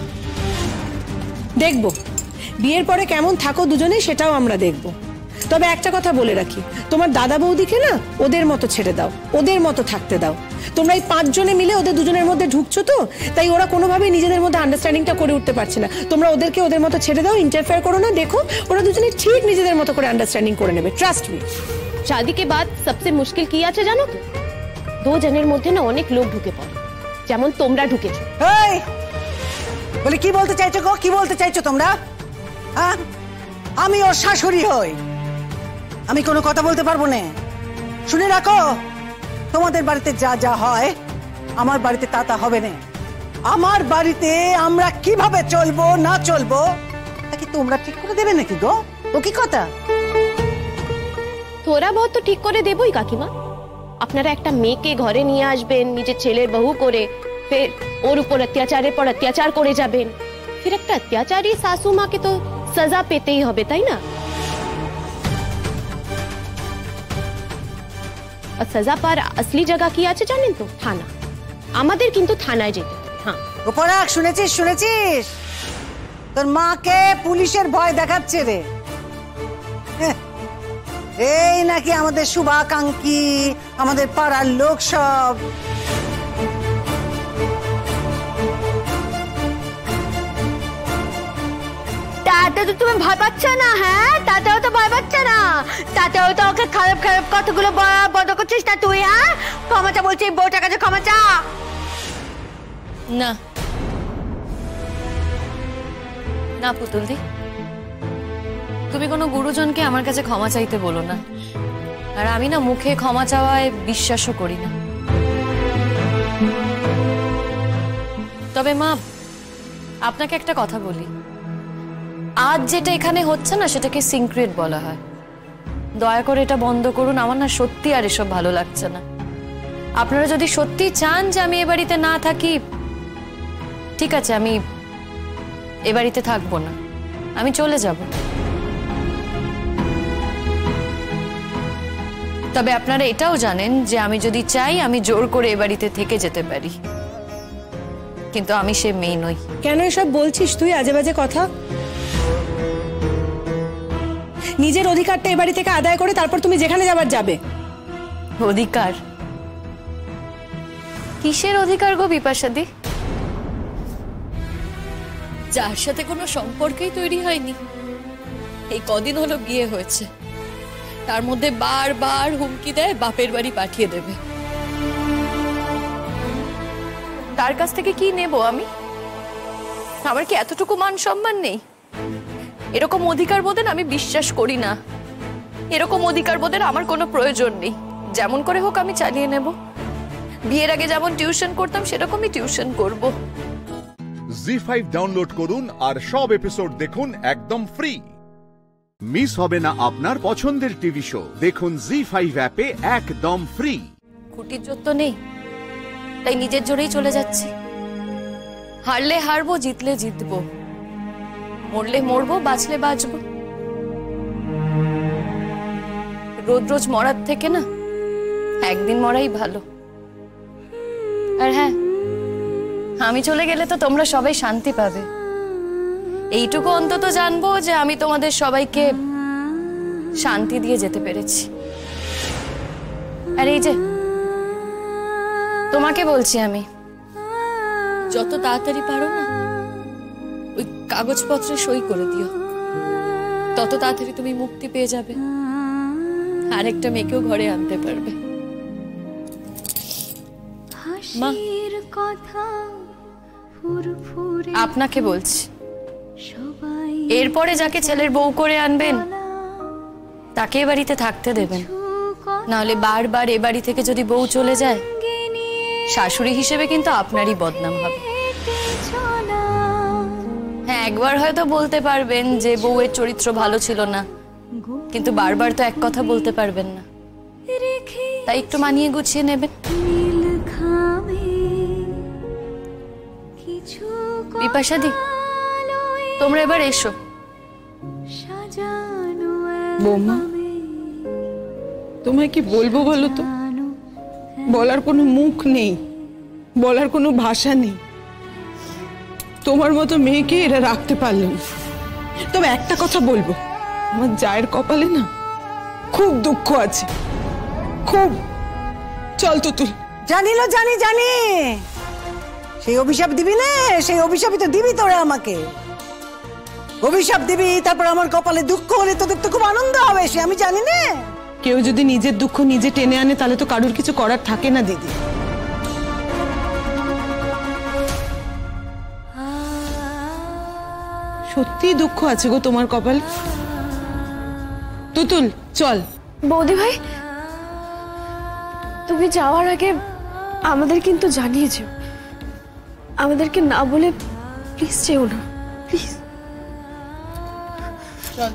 S24: দেখবো বিয়ের পরে কেমন থাকো দুজনে, সেটাও আমরা দেখবো। তবে একটা কথা বলে রাখি, তোমার দাদা বৌদিকে না ওদের মতো ছেড়ে দাও, ওদের মতো থাকতে দাও। তোমরা এই 5 জনে মিলে ওদের দুজনের মধ্যে ঢুকছো তো, তাই ওরা কোনোভাবেই নিজেদের মধ্যে আন্ডারস্ট্যান্ডিংটা করে উঠতে পারছে না। তোমরা ওদেরকে ওদের মতো ছেড়ে দাও, ইন্টারফেয়ার করো না, দেখো ওরা দুজনে ঠিক নিজেদের মতো করে আন্ডারস্ট্যান্ডিং করে নেবে, ট্রাস্ট মি।
S5: शादी के बाद सबसे मुश्किल কি আছে জানো তো? 2 জনের মধ্যে না অনেক লোক ঢুকে পড়ে, যেমন তোমরা ঢুকেছো।
S24: এই বলে কি বলতে চাইছো গো? কি বলতে চাইছো তোমরা? হ্যাঁ, আমি ওর শাশুড়ি হই, আমি কোনো কথা বলতে পারবো না। শুনে রাখো, তোমাদের বাড়িতে যা যা হয় আমার বাড়িতে তা তা হবে না। আমার বাড়িতে আমরা কিভাবে চলবো না চলবো তা কি তোমরা ঠিক করে দেবে নাকি গো? ও কি কথা?
S5: थोड़ा बहुत तो ठीक করে দেবই কাকিমা। আপনারা একটা মেয়েকে ঘরে নিয়ে আসবেন নিজের ছেলের বউ করে, फिर ওর উপর অত্যাচারের পর অত্যাচার করে যাবেন, फिर একটা অত্যাচারী শাশু মাকে তো সাজা পেতেই হবে, তাই না?
S9: আর সাজা পার আসলি জায়গা কি আছে জানেন তো? থানা। আমাদের কিন্তু থানায় যেতে হবে। হ্যাঁ
S2: উপরাগ, শুনেছিস শুনেছিস তোর মাকে পুলিশের ভয় দেখাচ্ছে রে। এই নাকি আমাদের শুভাকাঙ্ক্ষী, আমাদের পাড়ার লোক সব।
S9: তাতে তো তুমি ভয় পাচ্ছ না? হ্যাঁ তাতেও তো ভয় পাচ্ছ না? তাতেও তো ওকে খারাপ খারাপ কতগুলো বড় করছিস না তুই? হ্যাঁ ক্ষমতা বলছি, বউটার কাছে ক্ষমতা
S4: না না পুতুলদি, তুমি কোনো গুরুজনকে আমার কাছে ক্ষমা চাইতে বলো না। আর আমি না মুখে ক্ষমা চাওয়ায় বিশ্বাসও করি না। তবে মা, আপনাকে একটা কথা বলি, আজ যেটা এখানে হচ্ছে না সেটাকে সিক্রেট বলা হয়। দয়া করে এটা বন্ধ করুন, আমার না সত্যি আর এসব ভালো লাগছে না। আপনারা যদি সত্যি চান যে আমি এ বাড়িতে না থাকি, ঠিক আছে, আমি এ বাড়িতে থাকবো না, আমি চলে যাব। তবে আপনারা এটাও জানেন যে আমি যদি চাই আমি জোর করে এ বাড়িতে থেকে যেতে পারি, কিন্তু আমি সে মেয়ে নই।
S24: কেন এসব বলছিস তুই আজে বাজে কথা? নিজের অধিকারটা এ বাড়ি থেকে আদায় করে তারপর তুমি যেখানে যাবার যাবে।
S4: অধিকার? কিসের অধিকার গো বিপাশাদি? যার সাথে কোনো সম্পর্কই তৈরি হয়নি, এই কদিন হলো বিয়ে হয়েছে, তার মধ্যে বারবার হুমকি দেয় বাপের বাড়ি পাঠিয়ে দেবে। তার কাছ থেকে কি নেব আমি? আমার কি এতটুকু মান সম্মান নেই? এরকম অধিকার বোধের আমি বিশ্বাস করি না। এরকম অধিকার বোধের আমার কোনো প্রয়োজন নেই। যেমন করে হোক আমি চালিয়ে নেব। বিয়ের আগে যেমন টিউশন করতাম সেরকমই টিউশন করব।
S1: জি5 ডাউনলোড করুন আর সব এপিসোড দেখুন একদম ফ্রি। মিস হবে না আপনার পছন্দের টিভি শো। দেখুন জি5 অ্যাপে একদম ফ্রি।
S4: খুঁটির জোর তো নেই, তাই নিজের জোরেই চলে যাচ্ছি। হারলে হারবো, জিতলে জিতবো, মরলে মরবো, বাঁচলে বাঁচবো। রোজ রোজ মরার থেকে না একদিন মরাই ভালো। আর হ্যাঁ, আমি চলে গেলে তো তোমরা সবাই শান্তি পাবে। এইটুকু অন্তত জানবো যে আমি তোমাদের সবাইকে শান্তি দিয়ে যেতে পেরেছি। আর এই যে তোমাকে বলছি, আমি যত তাড়াতাড়ি পারো না ওই কাগজপত্রে সই করে দিও, তত তাড়াতাড়ি তুমি মুক্তি পেয়ে যাবে, আর একটা মেয়েকেও ঘরে আনতে পারবে। মা, আপনাকে বলছি, এরপরে যাকে ছেলের বউ করে আনবেন তাকে এ বাড়িতে থাকতে দেবেন, নাহলে বারবার এ বাড়ি থেকে যদি বউ চলে যায় শাশুড়ি হিসেবে কিন্তু আপনারই বদনাম হবে। হ্যাঁ, একবার হয়তো বলতে পারবেন যে বউয়ের চরিত্র ভালো ছিল না, কিন্তু বারবার তো এক কথা বলতে পারবেন না। তাই একটু মানিয়ে গুছিয়ে নেবেন। বিপাশাদি, তোমরা এবার এসো।
S15: বৌমা, তোমায় কি বলবো বলো তো? বলার কোনো মুখ নেই, বলার কোনো ভাষা নেই। তোমার মতো মেয়েকে এরা রাখতে পারল না। তবে একটা কথা বলবো, আমার জায়ের কপালে না খুব দুঃখ আছে, খুব। চল তো তুই।
S2: জানি জানি সেই অভিশাপ দিবি না, সেই অভিশাপই তো দিবি তোরা আমাকে। অভিশাপ দিবি, তারপর আমার কপালে দুঃখ হলে তোদের তো খুব আনন্দ হবে, সে আমি জানি না।
S24: কেউ যদি নিজের দুঃখ নিজে টেনে আনে তাহলে তো কারোর কিছু করার থাকে না দিদি। সত্যি দুঃখ আছে গো তোমার কপালে। তুতুল চল।
S11: বৌদি ভাই, তুমি যাওয়ার আগে আমাদের কিন্তু জানিয়েছো, আমাদেরকে না বলে প্লিজ যেও না, প্লিজ।
S15: চল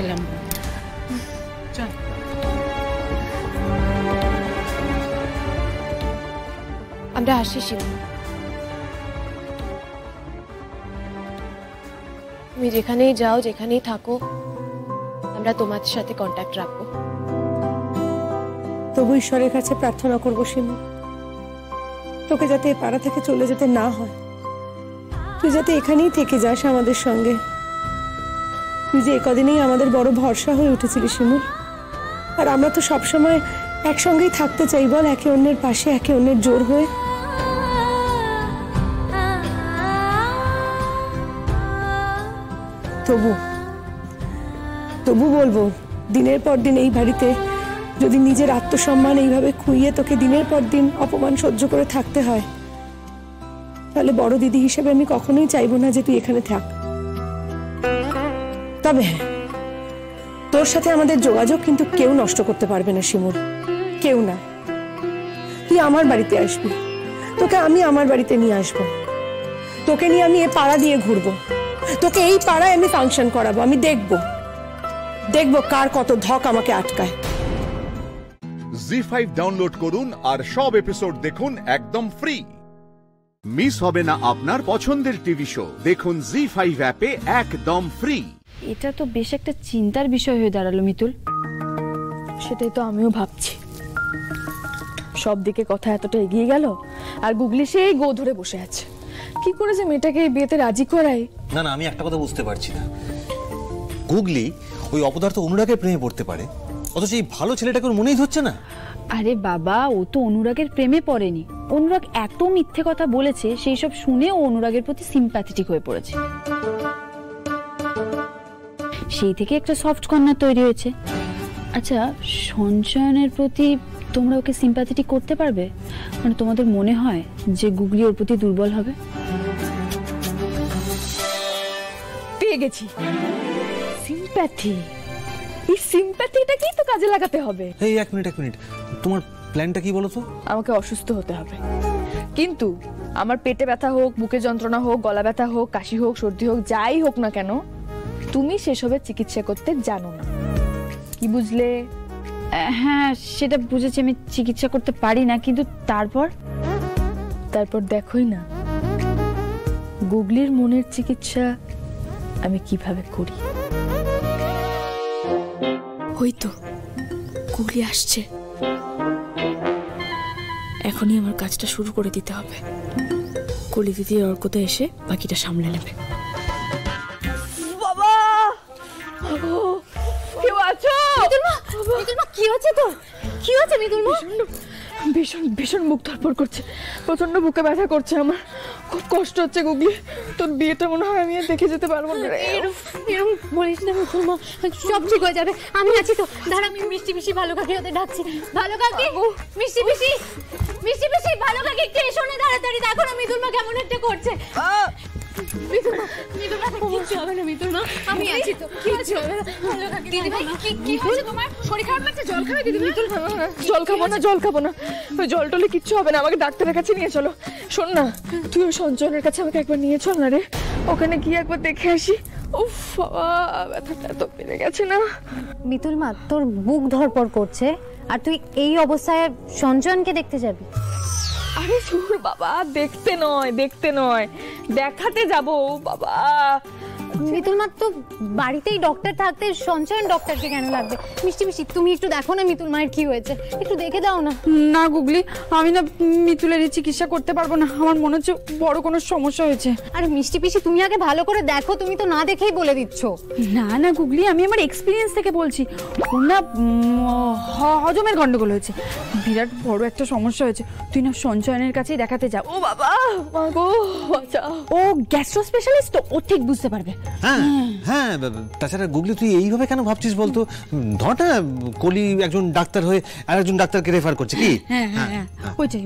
S15: এলাম, চল।
S11: আমরা আসি শিবু, তুমি যেখানেই যাও, যেখানেই থাকো, আমরা তোমার সাথে কন্ট্যাক্ট রাখবো।
S24: তবু ঈশ্বরের কাছে প্রার্থনা করবো শিমুল, তোকে যাতে এই পাড়া থেকে চলে যেতে না হয়, তুই যাতে এখানেই থেকে যাস আমাদের সঙ্গে। তুই যে একদিনেই আমাদের বড় ভরসা হয়ে উঠেছিলি শিমুল, আর আমরা তো সবসময় একসঙ্গেই থাকতে চাই বল, একে অন্যের পাশে, একে অন্যের জোর হয়ে। তবু বলবো, দিনের পর দিন এই বাড়িতে যদি নিজের আত্মসম্মান এইভাবে খুইয়ে তোকে দিনের পর দিন অপমান সহ্য করে থাকতে হয়, তাহলে বড় দিদি হিসেবে আমি কখনোই চাইবো না যে তুই এখানে থাক। তবে তোর সাথে আমাদের যোগাযোগ কিন্তু কেউ নষ্ট করতে পারবে না শিমুল, কেউ না। তুই আমার বাড়িতে আসবি, তোকে আমি আমার বাড়িতে নিয়ে আসবো, তোকে নিয়ে আমি এ পাড়া দিয়ে ঘুরবো, তোকে এই পাড়ায় আমি ফাংশন করাবো, আমি দেখবো কার কত ধক আমাকে আটকায়।
S1: জি5 ডাউনলোড করুন আর সব এপিসোড দেখুন একদম ফ্রি। মিস হবে না আপনার পছন্দের টিভি শো, দেখুন জি5 অ্যাপে একদম ফ্রি।
S11: এটা তো বেশ একটা চিন্তার বিষয় হয়ে দাঁড়ালো মিতুল। সেটাই তো আমিও ভাবছি, সব দিকে কথা এতটা এগিয়ে গেল আর গুগলি সেই গো ধরে বসে আছে। কি করে যে মেয়েটাকে এই বিয়েতে রাজি করাই।
S6: না না, আমি একটা কথা বুঝতে পারছি না, গুগলি ওই অপদার্থ অনুরাগের প্রেমে পড়তে পারে, অথচ এই ভালো ছেলেটাকে ওর মনেই ধরছে না।
S11: আরে বাবা, ও তো অনুরাগের প্রেমে পড়েনি। অনুরাগ এত মিথ্যে কথা বলেছে, সেই সব শুনে ও অনুরাগের প্রতি সিম্প্যাথেটিক হয়ে পড়েছে। সেই থেকে একটা সফট কর্নার তৈরি হয়েছে। আচ্ছা, সঞ্চয়নের প্রতি তোমরা ওকে সিম্প্যাথেটিক করতে পারবে? মানে তোমাদের মনে হয় যে গুগলি ওর প্রতি দুর্বল হবে? পেয়ে গেছি, সিম্প্যাথি। এই সিম্প্যাথিটাকেই তো কাজে লাগাতে হবে।
S6: এই এক মিনিট, তোমার প্ল্যানটা কি বলো তো?
S11: আমাকে অসুস্থ হতে হবে, কিন্তু আমার পেটে ব্যথা হোক, বুকে যন্ত্রণা হোক, গলা ব্যথা হোক, কাশি হোক, সর্দি হোক, যাই হোক না কেন, তুমি সেসবের চিকিৎসা করতে জানো না, কি বুঝলে? হ্যাঁ, সেটা বুঝেছি, আমি চিকিৎসা করতে পারি না, কিন্তু তারপর দেখোই না গুগলির মনের চিকিৎসা আমি কিভাবে করি। ওই তো গুগলি আসছে, এখনই আমার কাজটা শুরু করে দিতে হবে। কলি দিদি অর্কতে এসে বাকিটা সামলে নেবে। বাবা, কেউ আছো?
S9: মিতুলমা, কি হচ্ছে তোর? কি হচ্ছে মিতুলমা?
S11: ভীষণ বুক ধরপড় করছে, প্রচন্ড বুকে ব্যথা করছে আমার, খুব কষ্ট হচ্ছে। গুগলি, তোর বিয়েটা মনে হয় আমি আর দেখে যেতে পারবো না।
S9: এরকম বলিস না মিতুলমা, সব ঠিক হয়ে যাবে, আমি আছি তো। দাঁড়া, আমি মিষ্টি পিসি ভালো কাকি ওদের ডাকছি। ভালো কাকি, মিষ্টি পিসি ভালো কাকি, একটু এসো না তাড়াতাড়ি। দেখো না মিতুলমা কেমন একটা করছে। মিতুলমা কিচ্ছু হবে না মিতুলমা, আমি আছি তো, কিচ্ছু হবে না। ভালো কাকি, দিদিভাই কি হয়েছে তোমার? শরীর খারাপ লাগছে? জল খাবে দিদিভাই?
S11: জল খাবো না, ওই জল টলে কিচ্ছু হবে না, আমাকে ডাক্তারের কাছে নিয়ে চলো। শোন না, তুই ওই সঞ্চয়নের কাছে আমাকে একবার নিয়ে চল না রে, ওখানে গিয়ে একবার দেখে আসি। উফ বাবা, ব্যথাটা তো বেড়ে গেছে না।
S9: মিতুলমা, তোর বুক ধরপড় করছে আর তুই এই অবস্থায় সঞ্চয়নকে দেখতে যাবি?
S11: আরে সুর বাবা, দেখতে নয় দেখাতে যাবো বাবা।
S9: মিতুলমা, তো বাড়িতেই ডক্টর থাকতে সঞ্চয়ন ডক্টরকে কেন লাগবে? মিষ্টি পিসি, তুমি একটু দেখো না মিতুল মায়ের কি হয়েছে, একটু দেখে দাও না।
S11: না গুগলি, আমি না মিতুলের চিকিৎসা করতে পারবো না, আমার মনে হচ্ছে বড় কোনো সমস্যা হয়েছে।
S9: আরে মিষ্টি পিসি, তুমি আগে ভালো করে দেখো, তুমি তো না দেখেই বলে দিচ্ছ।
S11: না গুগলি, আমি আমার এক্সপিরিয়েন্স থেকে বলছি, ওর না হজমের গন্ডগোল হয়েছে, বিরাট বড় একটা সমস্যা হয়েছে। তুই না সঞ্চয়নের কাছেই দেখাতে যা। ও বাবা, মাগো বাঁচাও। ও গ্যাস্ট্রো স্পেশালিস্ট তো, ও ঠিক বুঝতে পারবে।
S6: হ্যাঁ, তাছাড়া গুগলি তুই এইভাবে কেন ভাবছিস বলতো? ধরটা কলি একজন ডাক্তার হয়ে আর একজন ডাক্তারকে রেফার করছে কি?
S11: হ্যাঁ, ওইটাই।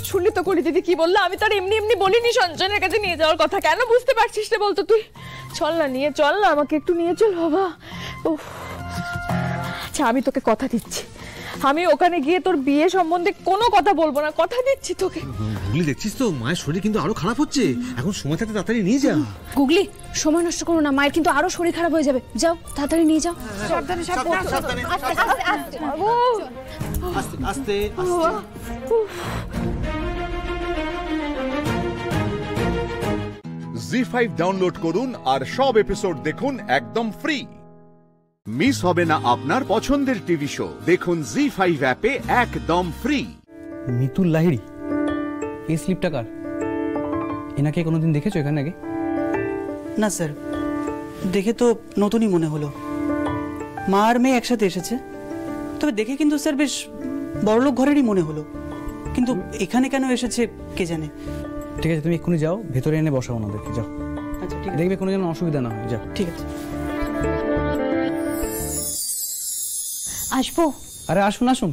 S11: শুনলি তো কলি দিদি কি বললো? আমি তো আর এমনি বলিনি সঞ্চয়নের কাছে নিয়ে যাওয়ার কথা। কেন বুঝতে পারছিস না বলতো তুই? চল না, আমাকে একটু নিয়ে চল বাবা। আচ্ছা, আমি তোকে কথা দিচ্ছি, আমি ওখানে গিয়ে তোর বিয়ে সম্বন্ধে কোনো কথা বলবো না, কথা দিচ্ছি তোকে।
S6: গুগলি, দেখছিস তো মায়ের শরীর কিন্তু আরো খারাপ হচ্ছে, এখন সময় থাকতে তাড়াতাড়ি নিয়ে যা।
S11: গুগলি, সময় নষ্ট করো না, মায়ের কিন্তু আরো শরীর খারাপ হয়ে যাবে। যাও, তাড়াতাড়ি নিয়ে যাও।
S6: সাবধানে। আস্তে।
S1: জি5 ডাউনলোড করুন আর সব এপিসোড দেখুন একদম ফ্রি। মিস হবে না আপনার পছন্দের টিভি শো। দেখুন জি5 অ্যাপে একদম ফ্রি।
S7: মিতুল লাহিড়ী, এই স্লিপটা কার? এনাকে কোনোদিন দেখেছো এখানে আগে?
S8: না স্যার, দেখে তো নতুনই মনে হলো। মা আর মেয়ে একসাথে এসেছে, তবে দেখে কিন্তু স্যার বেশ বড়লোক ঘরেরই মনে হলো। কিন্তু এখানে কেন এসেছে কে জানে।
S7: ঠিক আছে, তুমি এক্ষুনি যাও, ভেতরে এনে বসাও ওনাদেরকে, যাও।
S8: আচ্ছা ঠিক আছে,
S7: দেখবে কোনো যেন অসুবিধা না হয়, যাও।
S8: ঠিক আছে।
S9: আসবো?
S7: আরে আসুন আসুন।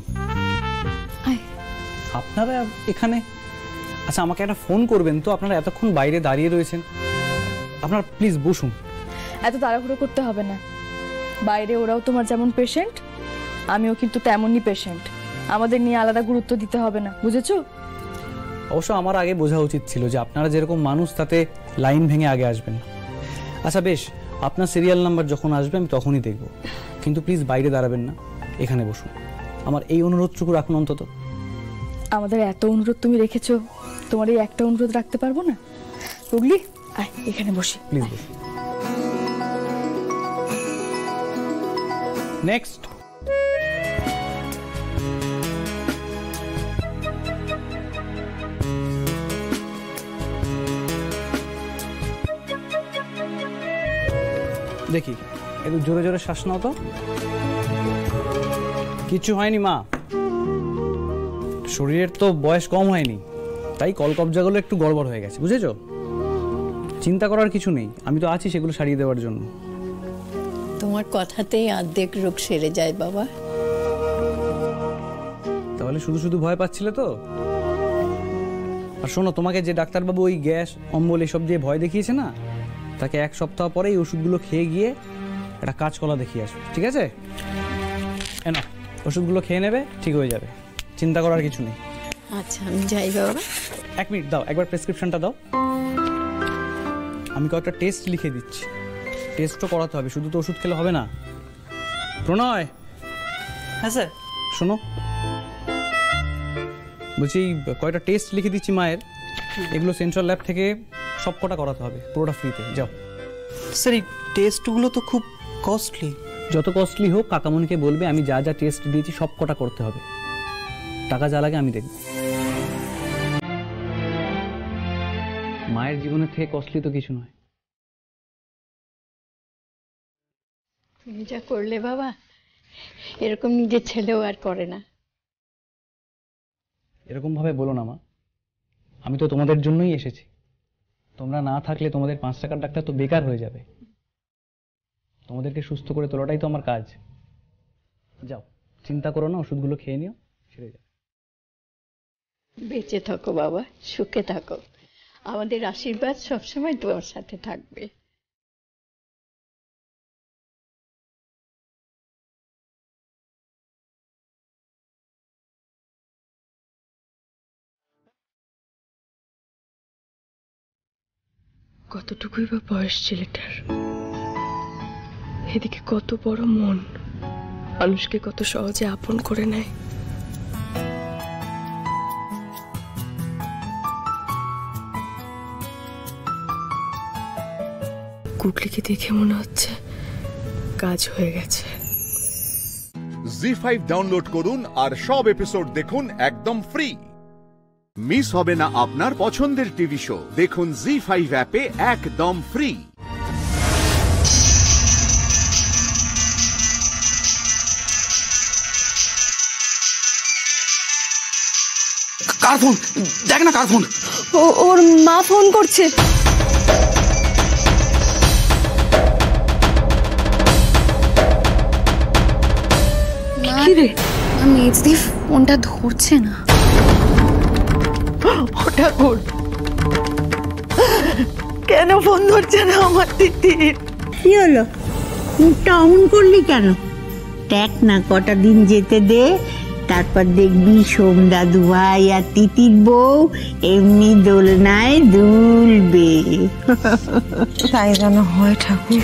S7: আপনারা এখানে? আচ্ছা, আমাকে একটা ফোন করবেন তো? আপনারা এতক্ষণ বাইরে দাঁড়িয়ে রয়েছেন, আপনারা প্লিজ বসুন।
S11: এত তাড়াহুড়ো করতে হবে না, বাইরে ওরাও তোমার যেমন পেশেন্ট, আমিও কিন্তু তেমনই পেশেন্ট। আমাদের নিয়ে আলাদা গুরুত্ব দিতে হবে না, বুঝেছো?
S7: অবশ্য আমার আগে বোঝা উচিত ছিল যে আপনারা যেরকম মানুষ তাতে লাইন ভেঙে আগে আসবেন না। আচ্ছা বেশ, আপনার সিরিয়াল নাম্বার যখন আসবে আমি তখনই দেখব, কিন্তু প্লিজ বাইরে দাঁড়াবেন না, এখানে বসুন। আমার এই অনুরোধটুকু রাখুন অন্তত।
S11: আমাদের এত অনুরোধ তুমি রেখেছো, তোমার এই একটা অনুরোধ রাখতে পারবো না? বুগলি, আয় এখানে বসি,
S7: প্লিজ বসুন। নেক্সট। দেখি একটু জোরে জোরে শ্বাস নাও তো। কিছু হয়নি মা, শরীরের তো বয়স কম হয়নি, তাই কলকবজাগুলো একটু গড়বড় হয়ে গেছে, বুঝেছো? চিন্তা করার কিছু নেই, আমি তো আছি সেগুলো সারিয়ে দেওয়ার জন্য।
S10: তোমার কথাতেই অর্ধেক রোগ সেরে যায় বাবা।
S7: তাহলে শুধু শুধু ভয় পাচ্ছিলে তো? আর শোনো, তোমাকে যে ডাক্তারবাবু ওই গ্যাস অম্বল এসব দিয়ে ভয় দেখিয়েছে না, তাকে 1 সপ্তাহ পরে এই ওষুধগুলো খেয়ে গিয়ে একটা কাঁচকলা দেখিয়ে আসবে, ঠিক আছে? এনো, ওষুধগুলো খেয়ে নেবে, ঠিক হয়ে যাবে, চিন্তা করার কিছু নেই।
S10: আচ্ছা আমি যাই বাবা।
S7: 1 মিনিট দাও, একবার প্রেসক্রিপশনটা দাও। আমি কয়েকটা টেস্ট লিখে দিচ্ছি, টেস্টও করাতে হবে, শুধু তো ওষুধ খেলে হবে না। প্রণয়।
S8: হ্যাঁ স্যার।
S7: শোনো, বলছি কয়েকটা টেস্ট লিখে দিচ্ছি মায়ের, এগুলো সেন্ট্রাল ল্যাব থেকে সব কটা করাতে হবে, পুরোটা ফ্রিতে, যাও।
S8: স্যার এই টেস্টগুলো তো খুব কস্টলি।
S7: যত কস্টলি হোক, কাকামণিকে বলবে আমি যা যা টেস্ট দিয়েছি সব কটা করতে হবে, টাকা যা লাগে আমি দেখব। মায়ের জীবনের থেকে কস্টলি তো কিছু নয়।
S10: তুমি যা করলে বাবা, এরকম নিজের ছেলেও আর করে না।
S7: এরকম ভাবে বলো না মা, আমি তো তোমাদের জন্যই এসেছি। তোমরা না থাকলে তোমাদের 5 টাকার ডাক্তার তো বেকার হয়ে যাবে। তোমাদেরকে সুস্থ করে তোলাটাই তো আমার কাজ। যাও, চিন্তা করো না, ওষুধগুলো খেয়ে নিও, সেরে যাও।
S10: বেঁচে থাকো বাবা, সুখে থাকো, আমাদের আশীর্বাদ সবসময় তোমার সাথে থাকবে।
S13: কতটুকুই বা বয়স ছেলেটার, এদিকে কত বড় মন, মানুষকে কত সহজে আপন করে নেয়। গুগলিকে দেখে মনে হচ্ছে কাজ হয়ে গেছে।
S1: জি5 ডাউনলোড করুন আর সব এপিসোড দেখুন একদম ফ্রি। মিস হবে না আপনার পছন্দের টিভি শো। দেখুন জি5 অ্যাপে একদম ফ্রি।
S25: কার ফোন? দেখ না কার ফোন।
S11: ওর মা ফোন করছে।
S3: মেজদি ফোনটা ধরছে না।
S10: ওটা কোন? কেন ফোন ধরছে না আমার তিতির?
S26: কি হলো, মুখটা অমন করলি কেন? দেখ না, কটা দিন যেতে দে, তারপর দেখবি সোম দাদু ভাই আর তিতির বউ এমনি দোলনায় দুলবে।
S3: তাই যেন হয় ঠাকুর।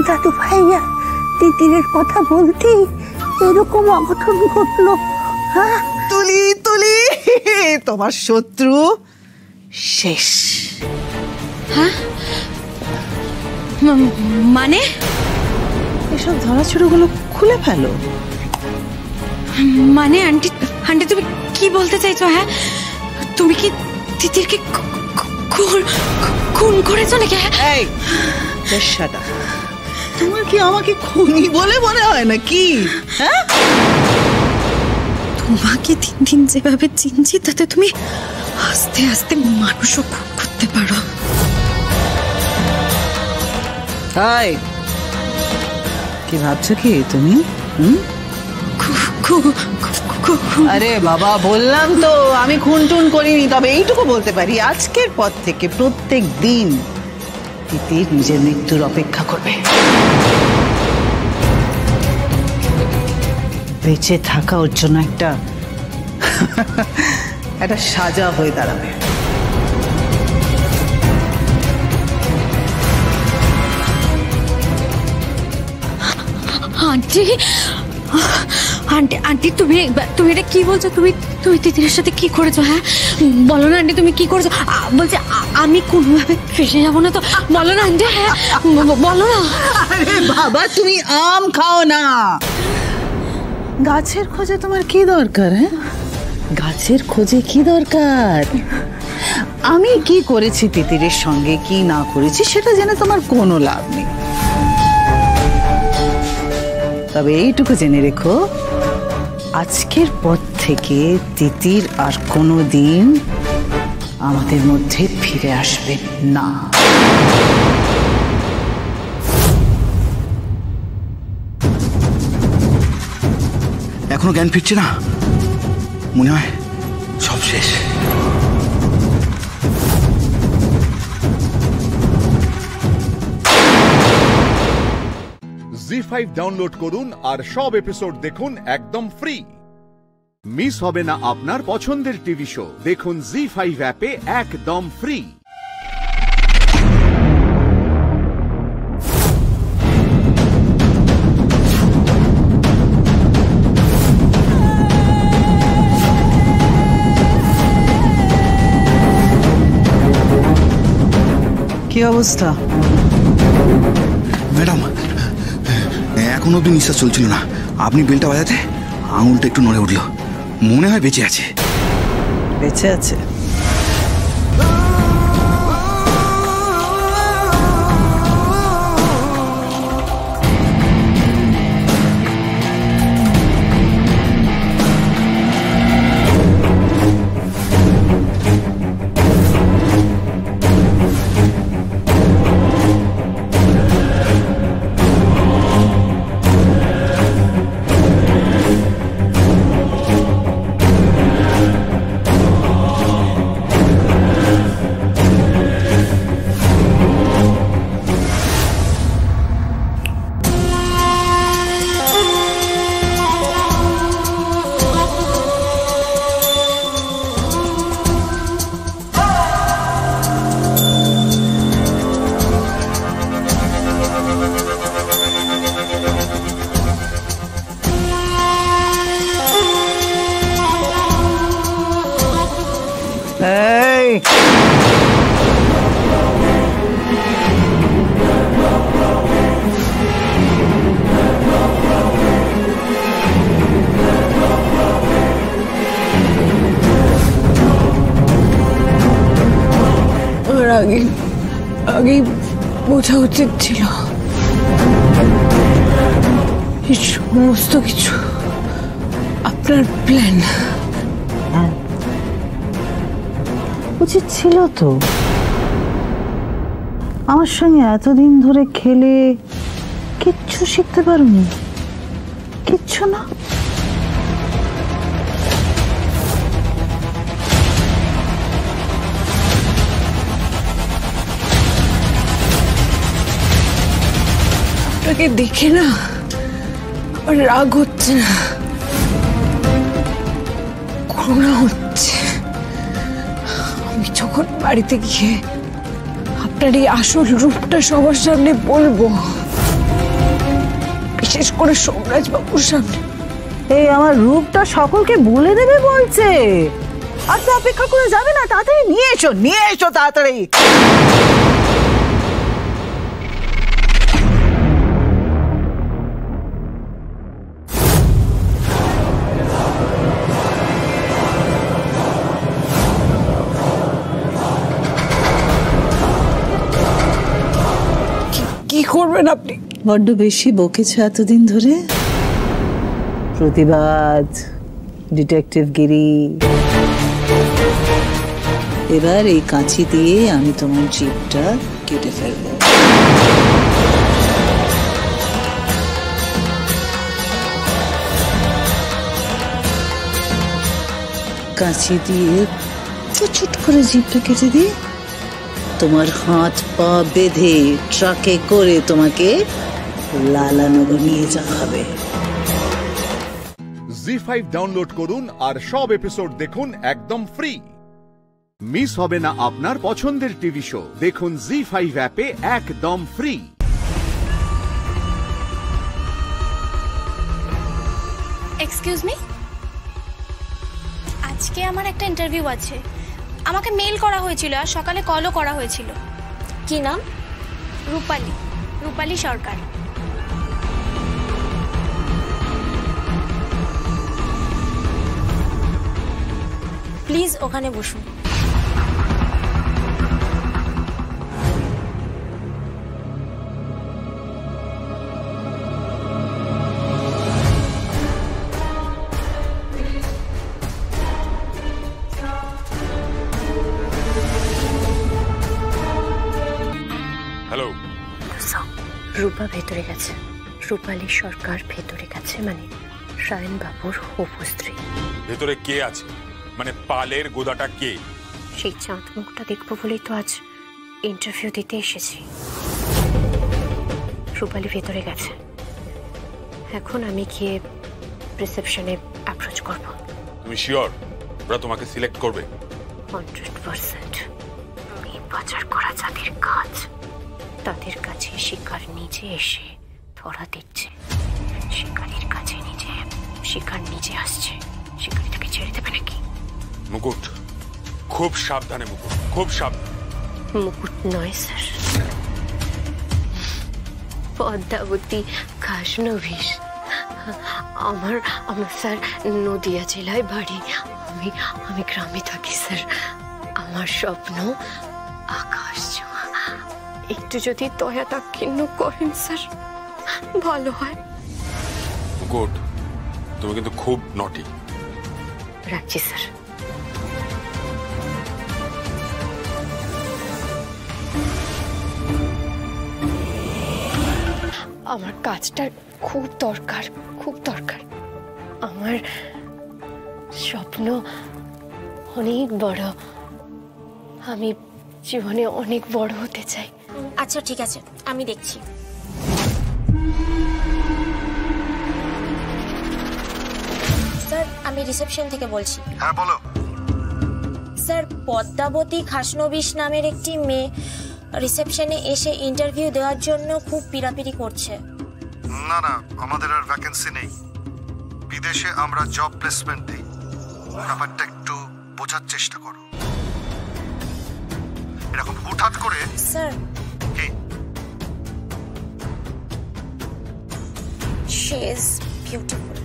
S26: দাদু ভাইয়া তিতিরের কথা বলতে এরকম অঘটন ঘটলো।
S12: তুলি তুলি, তোমার শত্রু শেষ।
S9: হ্যাঁ মানে
S12: এসব ধরাছোড়াগুলো খুলে ফেলো।
S9: মানে আন্টি আন্টি তুমি কি বলতে চাইছো? হ্যাঁ তুমি কি তিতিরকে খুন করেছো নাকি?
S12: এই শাট আপ। তোমার কি আমাকে খুনি বলে মনে হয় নাকি? হ্যাঁ
S9: তোমাকে দিন দিন যেভাবে চিনছি তাতে তুমি আস্তে আস্তে মানুষও খুন করতে পারো।
S12: হাই, কি ভাবছো কি তুমি? আরে বাবা, বললাম তো আমি খুন টুন করিনি। তবে এইটুকু বলতে পারি, আজকের পর থেকে প্রত্যেক দিন তিতির নিজের মৃত্যুর অপেক্ষা করবে। বেঁচে থাকা ওর জন্য একটা সাজা হয়ে দাঁড়াবে।
S9: আন্টি আন্টি আন্টি তুমি এটা কি বলছো? তুমি তিতিরের সাথে কি করেছো? হ্যাঁ বলো না আন্টি, তুমি কি করেছো? বলছে আমি কোনোভাবে ফেসে যাবো না তো, বলো না আন্টি। হ্যাঁ বলো না।
S12: আরে বাবা, তুমি আম খাও না। গাছের খোঁজে তোমার কি দরকার? হ্যাঁ গাছের খোঁজে কি দরকার? আমি কি করেছি তিতিরের সঙ্গে, কি না করেছি সেটা জেনে তোমার কোনো লাভ নেই। তবে এইটুকু জেনে রেখো, আজকের পর থেকে তিতির আর কোনো দিন আমাদের মধ্যে ফিরে আসবে না।
S25: এখনো জ্ঞান ফিরছে না, মনে হয় সব শেষ।
S1: জি5 ডাউনলোড করুন আর সব এপিসোড দেখুন একদম ফ্রি। মিস হবে না আপনার পছন্দের টিভি শো। দেখুন জি5 অ্যাপে একদম ফ্রি।
S12: কি অবস্থা?
S25: ম্যাডাম, এখন অব্দি নিঃশ্বাস চলছিল না। আপনি বেলটা বাজাতে আঙুলটা একটু নড়ে উঠল। মনে হয় বেঁচে আছে।
S12: বেঁচে আছে?
S15: আগেই বোঝা উচিত ছিল সমস্ত কিছু আপনার প্ল্যান।
S12: উচিত ছিল তো। আমার সঙ্গে এতদিন ধরে খেলে কিচ্ছু শিখতে পারোনি? কিচ্ছু না?
S15: আপনাকে দেখে না আমার রাগ হচ্ছে না, করুণা হচ্ছে। আমি যখন বাড়িতে গিয়ে আপনার এই আসল রূপটা সবার সামনে বলবো, বিশেষ করে সোমরাজ বাবুর সামনে।
S12: এই আমার রূপটা সকলকে বলে দেবে বলছে, আর তো অপেক্ষা করে যাবে না, তাড়াতাড়ি নিয়ে এসো তাড়াতাড়ি।
S15: কি করবেন আপনি?
S12: বড্ড বেশি বকেছে এতদিন ধরে, প্রতিবাদ, ডিটেকটিভ গিরি। এবার এই কাঁচি দিয়ে আমি তোমার জিভটা কেটে ফেলবো। কাঁচি দিয়ে চুট করে জিভটা কেটে দিয়ে তোমার হাত পা বেঁধে ট্রাকে করে তোমাকে লালানগর নিয়ে যাওয়া হবে।
S1: জি5 ডাউনলোড করুন আর সব এপিসোড দেখুন একদম ফ্রি। মিস হবে না আপনার পছন্দের টিভি শো, দেখুন জি5 অ্যাপে একদম ফ্রি।
S23: এক্সকিউজ মি, আজকে আমার একটা ইন্টারভিউ আছে। আমাকে মেল করা হয়েছিল আর সকালে কলও করা হয়েছিল। কি নাম? রূপালী সরকার। প্লিজ ওখানে বসুন।
S16: হ্যালো।
S23: রূপা ভেতরে গেছে, রূপালী সরকার ভেতরে গেছে, মানে সায়ন বাবুর হবু স্ত্রী।
S16: ভেতরে কে আছে? মানে পালের গোদাটা কে?
S23: সেই চাঁদ মুখটা দেখবো বলেই তো আজ ইন্টারভিউ দিতে এসেছি। রূপালী ভেতরে গেছে, এখন আমি গিয়ে রিসেপশনে অ্যাপ্রোচ করব।
S16: তুমি শিওর ওরা তোমাকে সিলেক্ট করবে?
S23: 100%। মেয়ে পাচার করা যাদের কাজ, তাদের কাছে শিকার নিজে এসে ধরা দিচ্ছে, শিকারীর কাছে শিকার নিজে আসছে। শিকারী তাকে ছেড়ে দেবে নাকি?
S16: মুকুট, খুব সাবধানে মুকুট, খুব সাবধানে।
S23: মুকুট নয় স্যার, পদ্মাবতী খাসনবিশ। আমার স্যার নদিয়া জেলায় বাড়ি, আমি গ্রামে থাকি স্যার। আমার স্বপ্ন আকাশ ছোঁয়া। একটু যদি দয়া দাক্ষিণ্য করেন স্যার, ভালো হয়।
S16: মুকুট, তুমি কিন্তু খুব নটি।
S23: রাখছি স্যার। আমার কাজটা খুব দরকার, খুব দরকার। আমার স্বপ্ন অনেক বড়, আমি জীবনে অনেক বড় হতে চাই। আচ্ছা ঠিক আছে, আমি দেখছি। স্যার আমি রিসেপশন থেকে বলছি।
S25: হ্যাঁ বলো।
S23: স্যার পদ্মাবতী খাসনবিশ নামের একটি মেয়ে রিসেপশনে এসে ইন্টারভিউ দেওয়ার জন্য খুব পিড়াপিড়ি করছে।
S25: না না, আমাদের আর ভ্যাকেন্সি নেই। বিদেশে আমরা জব প্লেসমেন্ট দিই, ব্যাপারটা একটু বোঝার চেষ্টা করো। এরকম হুটহাট করে।
S23: স্যার
S25: কি?
S23: She is beautiful.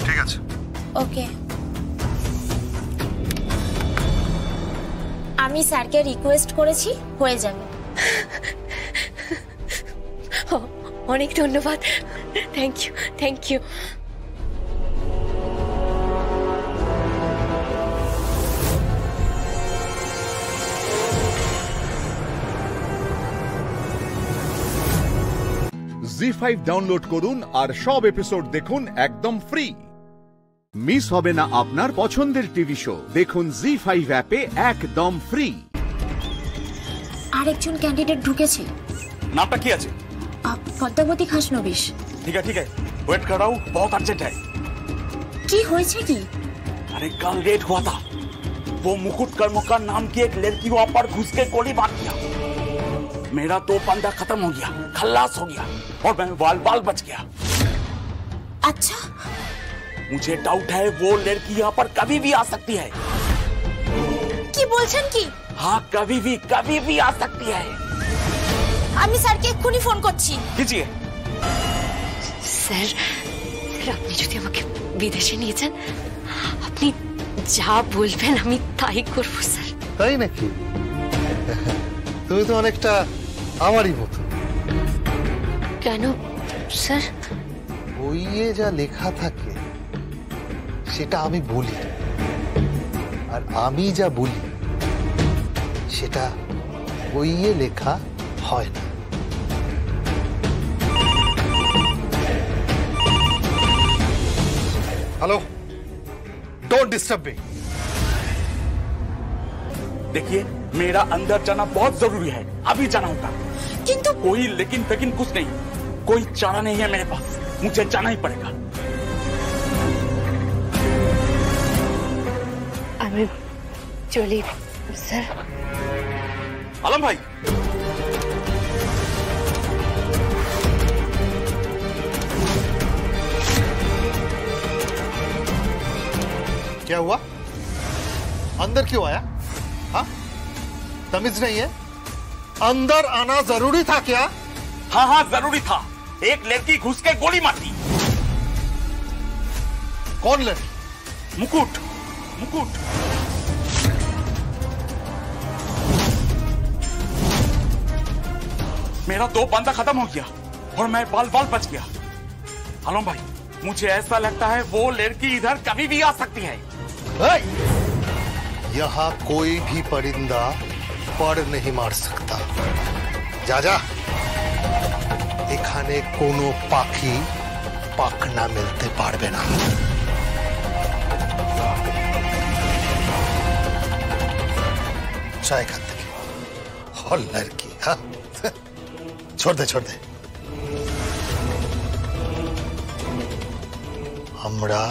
S25: ঠিক আছে,
S23: ওকে। আমি স্যারকে রিকোয়েস্ট করেছি, হয়ে যাবে। অনেক ধন্যবাদ, thank you, thank you.
S1: Zee five download করুন আর সব এপিসোড দেখুন একদম ফ্রি। মিস হবে না আপনার পছন্দের টিভি শো, দেখুন জি5 অ্যাপে একদম ফ্রি।
S23: আরেকজন ক্যান্ডিডেট ঢুকেছে।
S16: নামটা কি আছে?
S23: পদ্মাবতী খাসনবিশ।
S16: ठीक है वेट कर रहा हूँ, बहुत अर्जेंट है।
S3: কি হয়েছে কি?
S16: अरे कल रेड हुआ था, वो मुकुट कर्मकार नाम की एक लड़की वहां पर घुस के गोली मार दिया। मेरा तो बंदा खत्म हो गया, खल्लास हो गया और मैं बाल बच गया।
S3: अच्छा,
S16: मुझे डाउट है वो लड़की यहाँ पर कभी भी आ सकती है।
S3: কি বলছেন কি?
S16: हाँ कभी भी आ सकती है।
S3: আমি স্যারকে এক্ষুনি ফোন করছি।
S16: कीजिए।
S4: স্যার আপনি যদি আমাকে বিদেশে নিয়ে যান, আপনি যা বলবেন আমি তাই করব স্যার।
S17: তাই নাকি? তুমি তো অনেকটা আমারই মতো।
S4: কেন স্যার?
S17: বইয়ে যা লেখা থাকে সেটা আমি বলি, আর আমি যা বলি সেটা বইয়ে লেখা হয় না। Hello, don't disturb me.
S16: देखिए मेरा अंदर जाना बहुत जरूरी है, अभी जाना होगा।
S3: किंतु
S16: कोई लेकिन कुछ नहीं, कोई चारा नहीं है मेरे पास, मुझे जाना ही पड़ेगा।
S4: আমি চলি স্যার।
S16: आलम भाई,
S17: क्या हुआ? अंदर क्यों आया? हाँ, तमीज नहीं है? अंदर आना जरूरी था क्या?
S16: हाँ जरूरी था। एक लड़की घुस के गोली मार दी।
S17: कौन लड़की?
S16: मुकुट। मेरा दो बंदा खत्म हो गया और मैं बाल बच गया। आलम भाई, मुझे ऐसा लगता है वो लड़की इधर कभी भी आ सकती है।
S17: यहाँ कोई भी परिंदा पर नहीं मार सकता। जा এখানে কোনো পাখি পাখনা মেলতে পারবে না। চাই খান থেকে और लड़की, हाँ छोड़ दे हमरा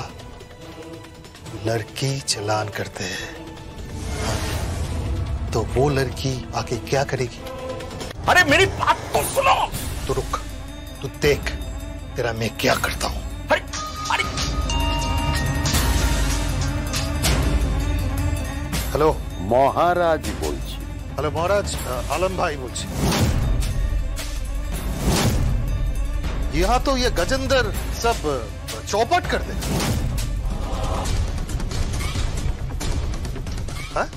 S17: लड़की चलान करते हैं, तो वो लड़की आके क्या करेगी?
S16: अरे मेरी बात तो सुनो।
S17: तो रुक, तू देख तेरा मैं क्या करता हूँ। हेलो
S18: মহারাজ বলছি।
S17: हेलो महाराज, आलम भाई बोलছি। यहाँ तो ये गजेंद्र सब चौपट कर दे। हाँ?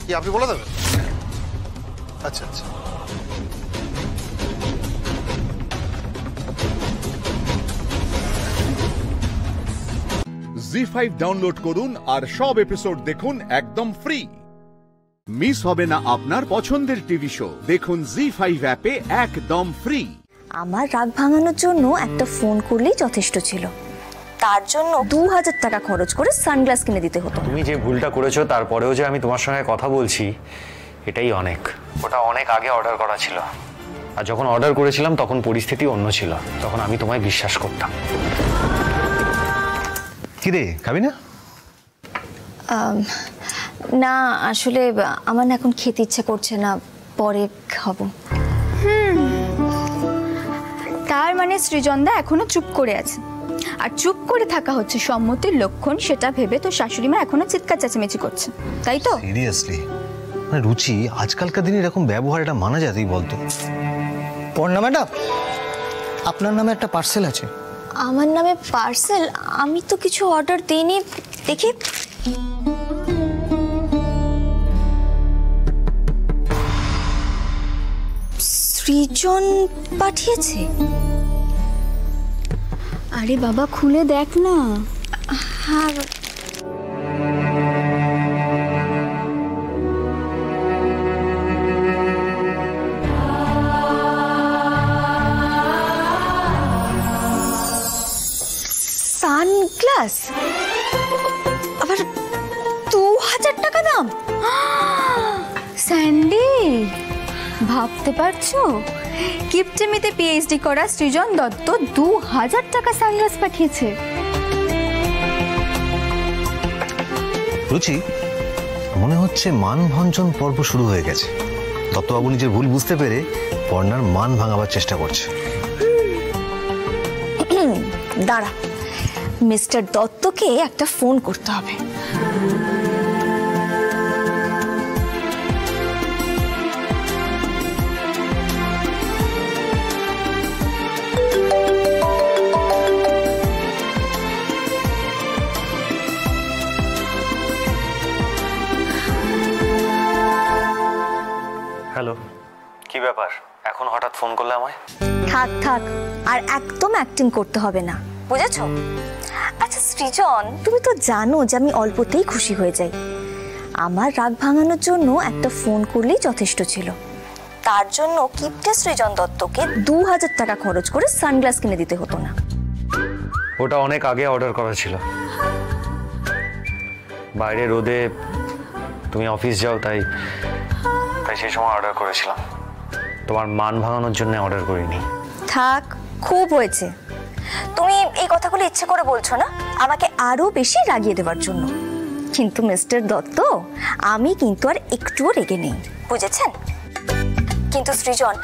S17: ये आपने बोला था? अच्छा।
S1: জি5 ডাউনলোড করুন আর সব এপিসোড দেখুন একদম ফ্রি। মিস হবে না আপনার পছন্দের টিভি শো, দেখুন জি5 অ্যাপে একদম ফ্রি।
S19: আমার রাগ ভাঙানোর জন্য একটা ফোন করলেই যথেষ্ট ছিল, তার জন্য 2000 টাকা খরচ করে সানগ্লাস কিনে দিতে হতো।
S20: তুমি যে ভুলটা করেছো তারপরেও যে আমি তোমার সঙ্গে কথা বলছি এটাই অনেক। ওটা অনেক আগে অর্ডার করা ছিল, আর যখন অর্ডার করেছিলাম তখন পরিস্থিতি অন্য ছিল, তখন আমি তোমায় বিশ্বাস করতাম।
S6: কি রে, খাবি না?
S19: না আসলে আমার না এখন খেতে ইচ্ছা করছে না, পরে খাবো।
S9: তার মানে সৃজনদা এখনো চুপ করে আছে, আর চুপ করে থাকা হচ্ছে সম্মতির লক্ষণ, সেটা ভেবে তো শাশুড়ি মা এখনো চিৎকার চেঁচামেচি করছে, তাই তো?
S6: সিরিয়াসলি মানে রুচি, আজকালকার দিনে এরকম ব্যবহার এটা মানা যায়? তুই বলতো।
S14: পর্ণা ম্যাডাম, আপনার নামে একটা পার্সেল আছে।
S19: আমার নামে পার্সেল? আমি তো কিছু অর্ডার দিইনি। দেখি। সৃজন পাঠিয়েছে?
S9: আরে বাবা খুলে দেখ না।
S19: হ্যাঁ সানগ্লাস, আবার 2000 টাকা দাম।
S9: স্যান্ডেল, ভাবতে পারছো
S19: কিপটেমিতে পিএইচডি করা সৃজন দত্ত 2000 টাকা সানগ্লাস পাঠিয়েছে।
S6: রুচি, মনে হচ্ছে মান ভঞ্জন পর্ব শুরু হয়ে গেছে। দত্তবাবু নিজের ভুল বুঝতে পেরে পর্ণার মান ভাঙাবার চেষ্টা করছে।
S19: দাঁড়া, মিস্টার দত্তকে একটা ফোন করতে হবে।
S20: হ্যালো, কি ব্যাপার এখন হঠাৎ ফোন করলে আমায়?
S19: থাক থাক, আর একদম অ্যাক্টিং করতে হবে না, বুঝেছো? আচ্ছা সৃজন, তুমি তো জানো যে আমি অল্পতেই খুশি হয়ে যাই। আমার রাগ ভাঙানোর জন্য একটা ফোন করলেই যথেষ্ট ছিল। তার জন্য কিপটে সৃজন দত্তকে 2000 টাকা খরচ করে সানগ্লাস কিনে দিতে হতো না।
S20: ওটা অনেক আগে অর্ডার করা ছিল। বাইরে রোদে তুমি অফিস যাও, তাই সেই সময় অর্ডার করেছিলাম। তোমার মান ভাঙানোর জন্য অর্ডার করিনি।
S19: থাক, খুব হয়েছে। তুমি এই কথাগুলো ইচ্ছে করে বলছো না, আমাকে আরো বেশি রাগিয়ে দেওয়ার জন্য। কিন্তু মিস্টার দত্ত, আমি কিন্তু আর একটুও রেগে নেই, বুঝেছেন? কিন্তু সৃজন,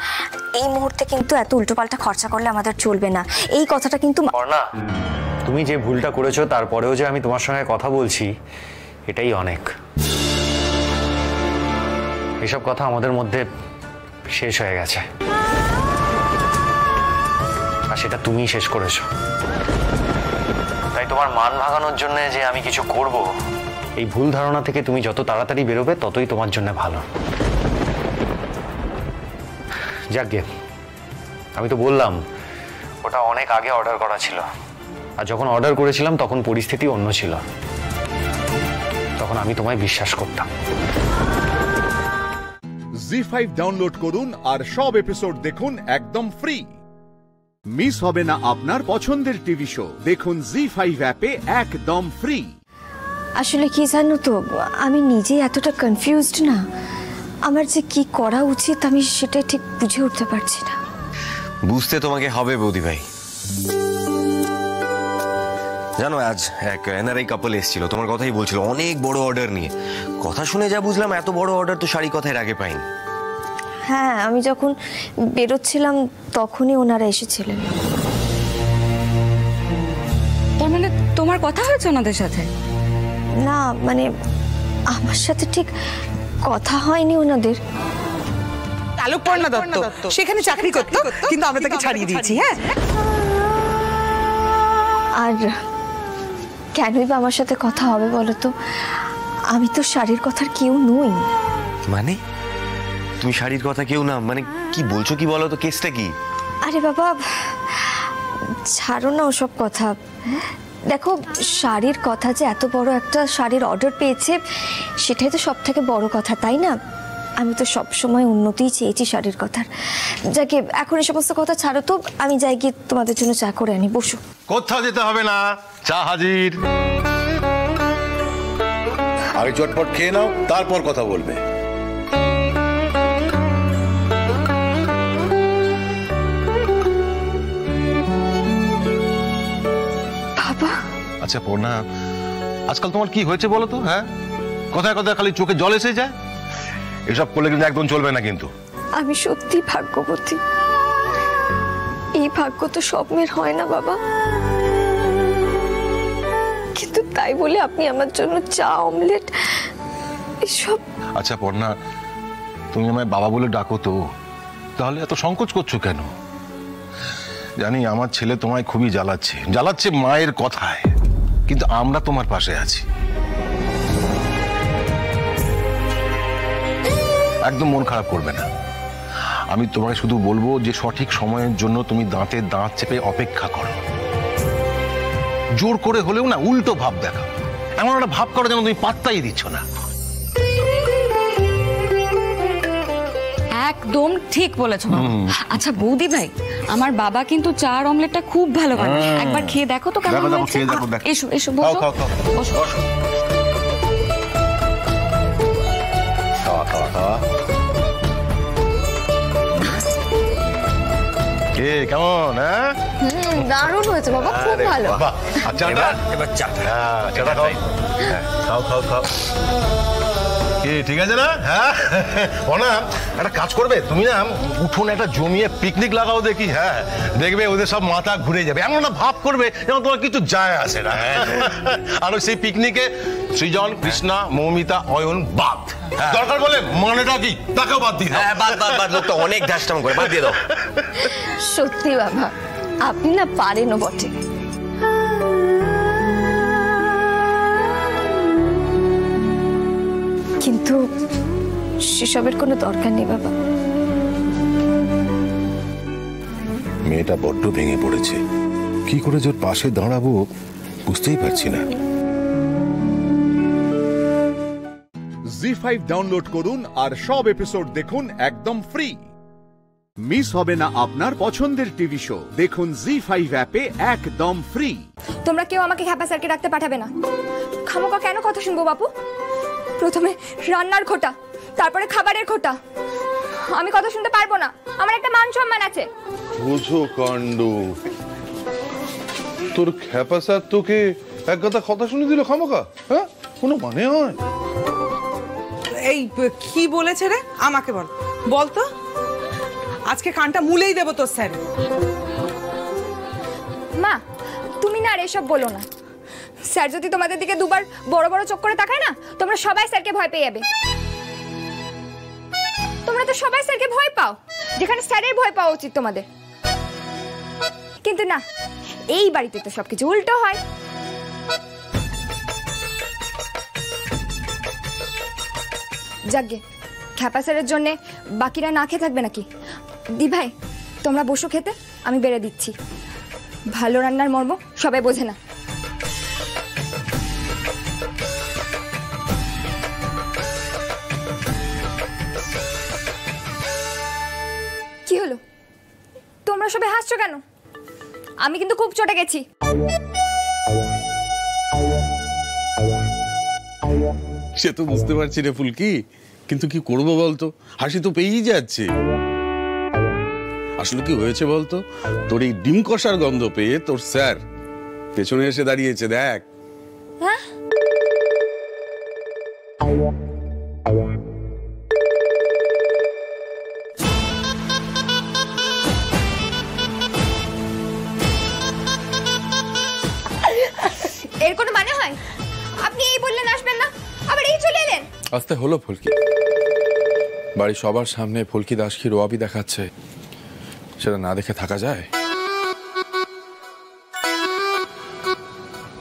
S19: এই মুহূর্তে কিন্তু এত উল্টোপাল্টা খরচা করলে আমাদের চলবে না। এই কথাটা কিন্তু
S20: পর্ণা, তুমি যে ভুলটা করেছো তারপরেও যে আমি তোমার সঙ্গে কথা বলছি, এটাই অনেক। এসব কথা আমাদের মধ্যে শেষ হয়ে গেছে, আর সেটা তুমিই শেষ করেছো। তাই তোমার মান ভাঙানোর জন্য যে আমি কিছু করব, এই ভুল ধারণা থেকে তুমি যত তাড়াতাড়ি বেরোবে ততই তোমার জন্য ভালো। যাকগে, আমি তো বললাম ওটা অনেক আগে অর্ডার করা ছিল, আর যখন অর্ডার করেছিলাম তখন পরিস্থিতি অন্য ছিল। তখন আমি তোমায় বিশ্বাস করতাম।
S1: জি5 ডাউনলোড করুন আর সব এপিসোড দেখুন একদম ফ্রি। মিস হবে না আপনার পছন্দের টিভি শো, দেখুন জি5 অ্যাপে একদম ফ্রি।
S19: আসলে কি জানো তো, আমি নিজে এতটা কনফিউজড না, আমার যে কি করা উচিত আমি সেটাই ঠিক বুঝে উঠতে পারছি না।
S2: বুঝতে তোমাকে হবে বৌদি ভাই। জানো, আজ এক এনআরআই কাপল এসেছিল, তোমার কথাই বলছিল, অনেক বড় অর্ডার নিয়ে। কথা শুনে যা বুঝলাম, এত বড় অর্ডার তো শাড়ি কথার আগে পাইনি।
S19: হ্যাঁ, আমি যখন বেরোচ্ছিলাম তখনই ওনারা এসেছিলেন।
S3: তার মানে তোমার কথা হয়েছে ওনাদের সাথে?
S19: না, মানে আমার সাথে ঠিক কথা হয়নি ওনাদের।
S15: আলোকপর্ণা দত্ত সেখানে চাকরি করতো, কিন্তু আমরা তাকে ছাড়িয়ে দিয়েছি। হ্যাঁ,
S19: আর কেনই বা আমার সাথে কথা হবে বলো তো? আমি তো শাড়ির কথার কেউ নই।
S2: মানে তুমি শাড়ির কথা কেউ না মানে কি বলছো? কি বলো তো, কেসটা কি?
S19: আরে বাবা, ছাড়ো না ওসব কথা। দেখো, শাড়ির কথা যে এত বড় একটা শাড়ির অর্ডার পেয়েছে, সেটাই তো সব থেকে বড় কথা, তাই না? আমি তো সব সময় উন্নতিই চেয়েছি শাড়ির কথার। যাকে এখন এই সমস্ত কথা ছাড়ো তো, আমি যাই গিয়ে তোমাদের জন্য চা করে আনি। বসো।
S5: কোথাও যেতে হবে না, চা হাজির। আগে চটপট খেয়ে নাও, তারপর কথা বলবে।
S19: বাবা।
S5: আচ্ছা পূর্ণা, আজকাল তোমার কি হয়েছে বলো তো? হ্যাঁ, কথায় কথায় খালি চোখে জল এসে যায়। এসব করলে কিন্তু একদম চলবে না কিন্তু।
S19: আমি সত্যি ভাগ্যবতী। এই ভাগ্য তো সব মেয়ের হয় না বাবা, কিন্তু তাই বলে আপনি আমার জন্য চা, অমলেট এসব।
S5: আচ্ছা পূর্ণা, তুমি আমায় বাবা বলে ডাকো তো, তাহলে এত সংকোচ করছো কেন? জানি আমার ছেলে তোমায় খুবই জ্বালাচ্ছে মায়ের কথায়, কিন্তু আমরা তোমার পাশে আছি। একদম মন খারাপ করবে না। আমি তোমাকে শুধু বলবো যে সঠিক সময়ের জন্য তুমি দাঁতে দাঁত চেপে অপেক্ষা করো। জোর করে হলেও না, উল্টো ভাব দেখা, এমন একটা ভাব করো যেন তুমি পাত্তাই দিচ্ছ না।
S3: একদম ঠিক বলেছো বাবা। আচ্ছা বৌদি ভাই, আমার বাবা কিন্তু চা আর অমলেটটা খুব ভালো বানায়, একবার খেয়ে দেখো তো কেমন হয়েছে। এসো এসো, বসো বসো।
S5: কে কেমন? হ্যাঁ
S19: দারুণ হয়েছে বাবা, খুব ভালো।
S5: আচ্ছা এবার চাটা খাও। খাও খাও খাও। ঠিক আছে না? হ্যাঁ না, একটা কাজ করবে তুমি না, উঠোনে একটা জমিয়ে পিকনিক লাগাও দেখি। হ্যাঁ দেখবে ওদের সব মাথা ঘুরে যাবে, এমন একটা ভাব করবে যেমন তোমার কিছু যায় আসে না। আর সেই পিকনিকে সৃজন, কৃষ্ণা, মৌমিতা, অয়ন বাদ। দরকার বলে মানেটা কি তাকেও বাদ দিই।
S2: হ্যাঁ বাদ বাদ বাদ, লোকটা অনেক ধ্যাসটাম করে, বাদ দিয়ে দাও।
S19: সত্যি বাবা, আপনি না পারেনও বটে। কিন্তু সেসবের কোনো দরকার নেই বাবা।
S5: মেয়েটা বড্ড ভেঙে পড়েছে, কি করে ওর পাশে দাঁড়াবো বুঝতেই পারছি না।
S1: জি5 ডাউনলোড করুন আর সব এপিসোড দেখুন একদম ফ্রি। মিস হবে না আপনার পছন্দের টিভি শো, দেখুন জি5 অ্যাপে একদম ফ্রি।
S23: তোমরা কেউ আমাকে খ্যাপা স্যারকে ডাকতে পাঠাবে না। খামোকা কেন কথা শুনবো বাপু? প্রথমে রান্নার খোটা, তারপরে খাবারের খোটা। আমি কথা শুনতে পারবো না, আমার একটা মান সম্মান আছে।
S7: বুঝো কাণ্ড, তোর খ্যাপা স্যার তোকে এক কথা শুনে দিল খামোকা? হ্যাঁ কোনো মানে হয়?
S15: এই কি বলেছে রে? আমাকে বল, বলতো। আজকে কানটা মুলেই দেবো তোর স্যার।
S23: মা তুমি না আর এসব বলো না। স্যার যদি তোমাদের দিকে দুবার বড় বড় চোখ করে তাকায় না, তোমরা সবাই স্যারকে ভয় পেয়ে যাবে। তোমরা তো সবাই স্যারকে ভয় পাও, যেখানে স্যারের ভয় পাওয়া উচিত তোমাদের। কিন্তু না, এই বাড়িতে তো সবকিছু উল্টো হয়। যাকগে, খ্যাপা স্যারের জন্য বাকিরা না খেয়ে থাকবে নাকি? দি ভাই তোমরা বসো খেতে, আমি বেড়ে দিচ্ছি। ভালো রান্নার মর্ম সবাই বোঝে না। কি হলো, তোমরা সবাই হাসছো কেন? আমি কিন্তু খুব চটে গেছি।
S7: সে তো বুঝতে পারছি রে ফুলকি, কিন্তু কি করবো বলতো, হাসি তো পেয়েই যাচ্ছে। আসলে কি হয়েছে বলতো, তোর এই ডিম কষার গন্ধ পেয়ে তোর স্যার পেছনে এসে দাঁড়িয়েছে, দেখ।
S23: হ্যাঁ এর কোনো মানে হয়? আপনি এই বললেন আসবেন না, আবার এই চলে এলেন।
S8: আস্তে হলো ফুলকি, বাড়ি সবার সামনে ফুলকি দাস কি রোয়াবি দেখাচ্ছে, সেটা না দেখে থাকা যায়?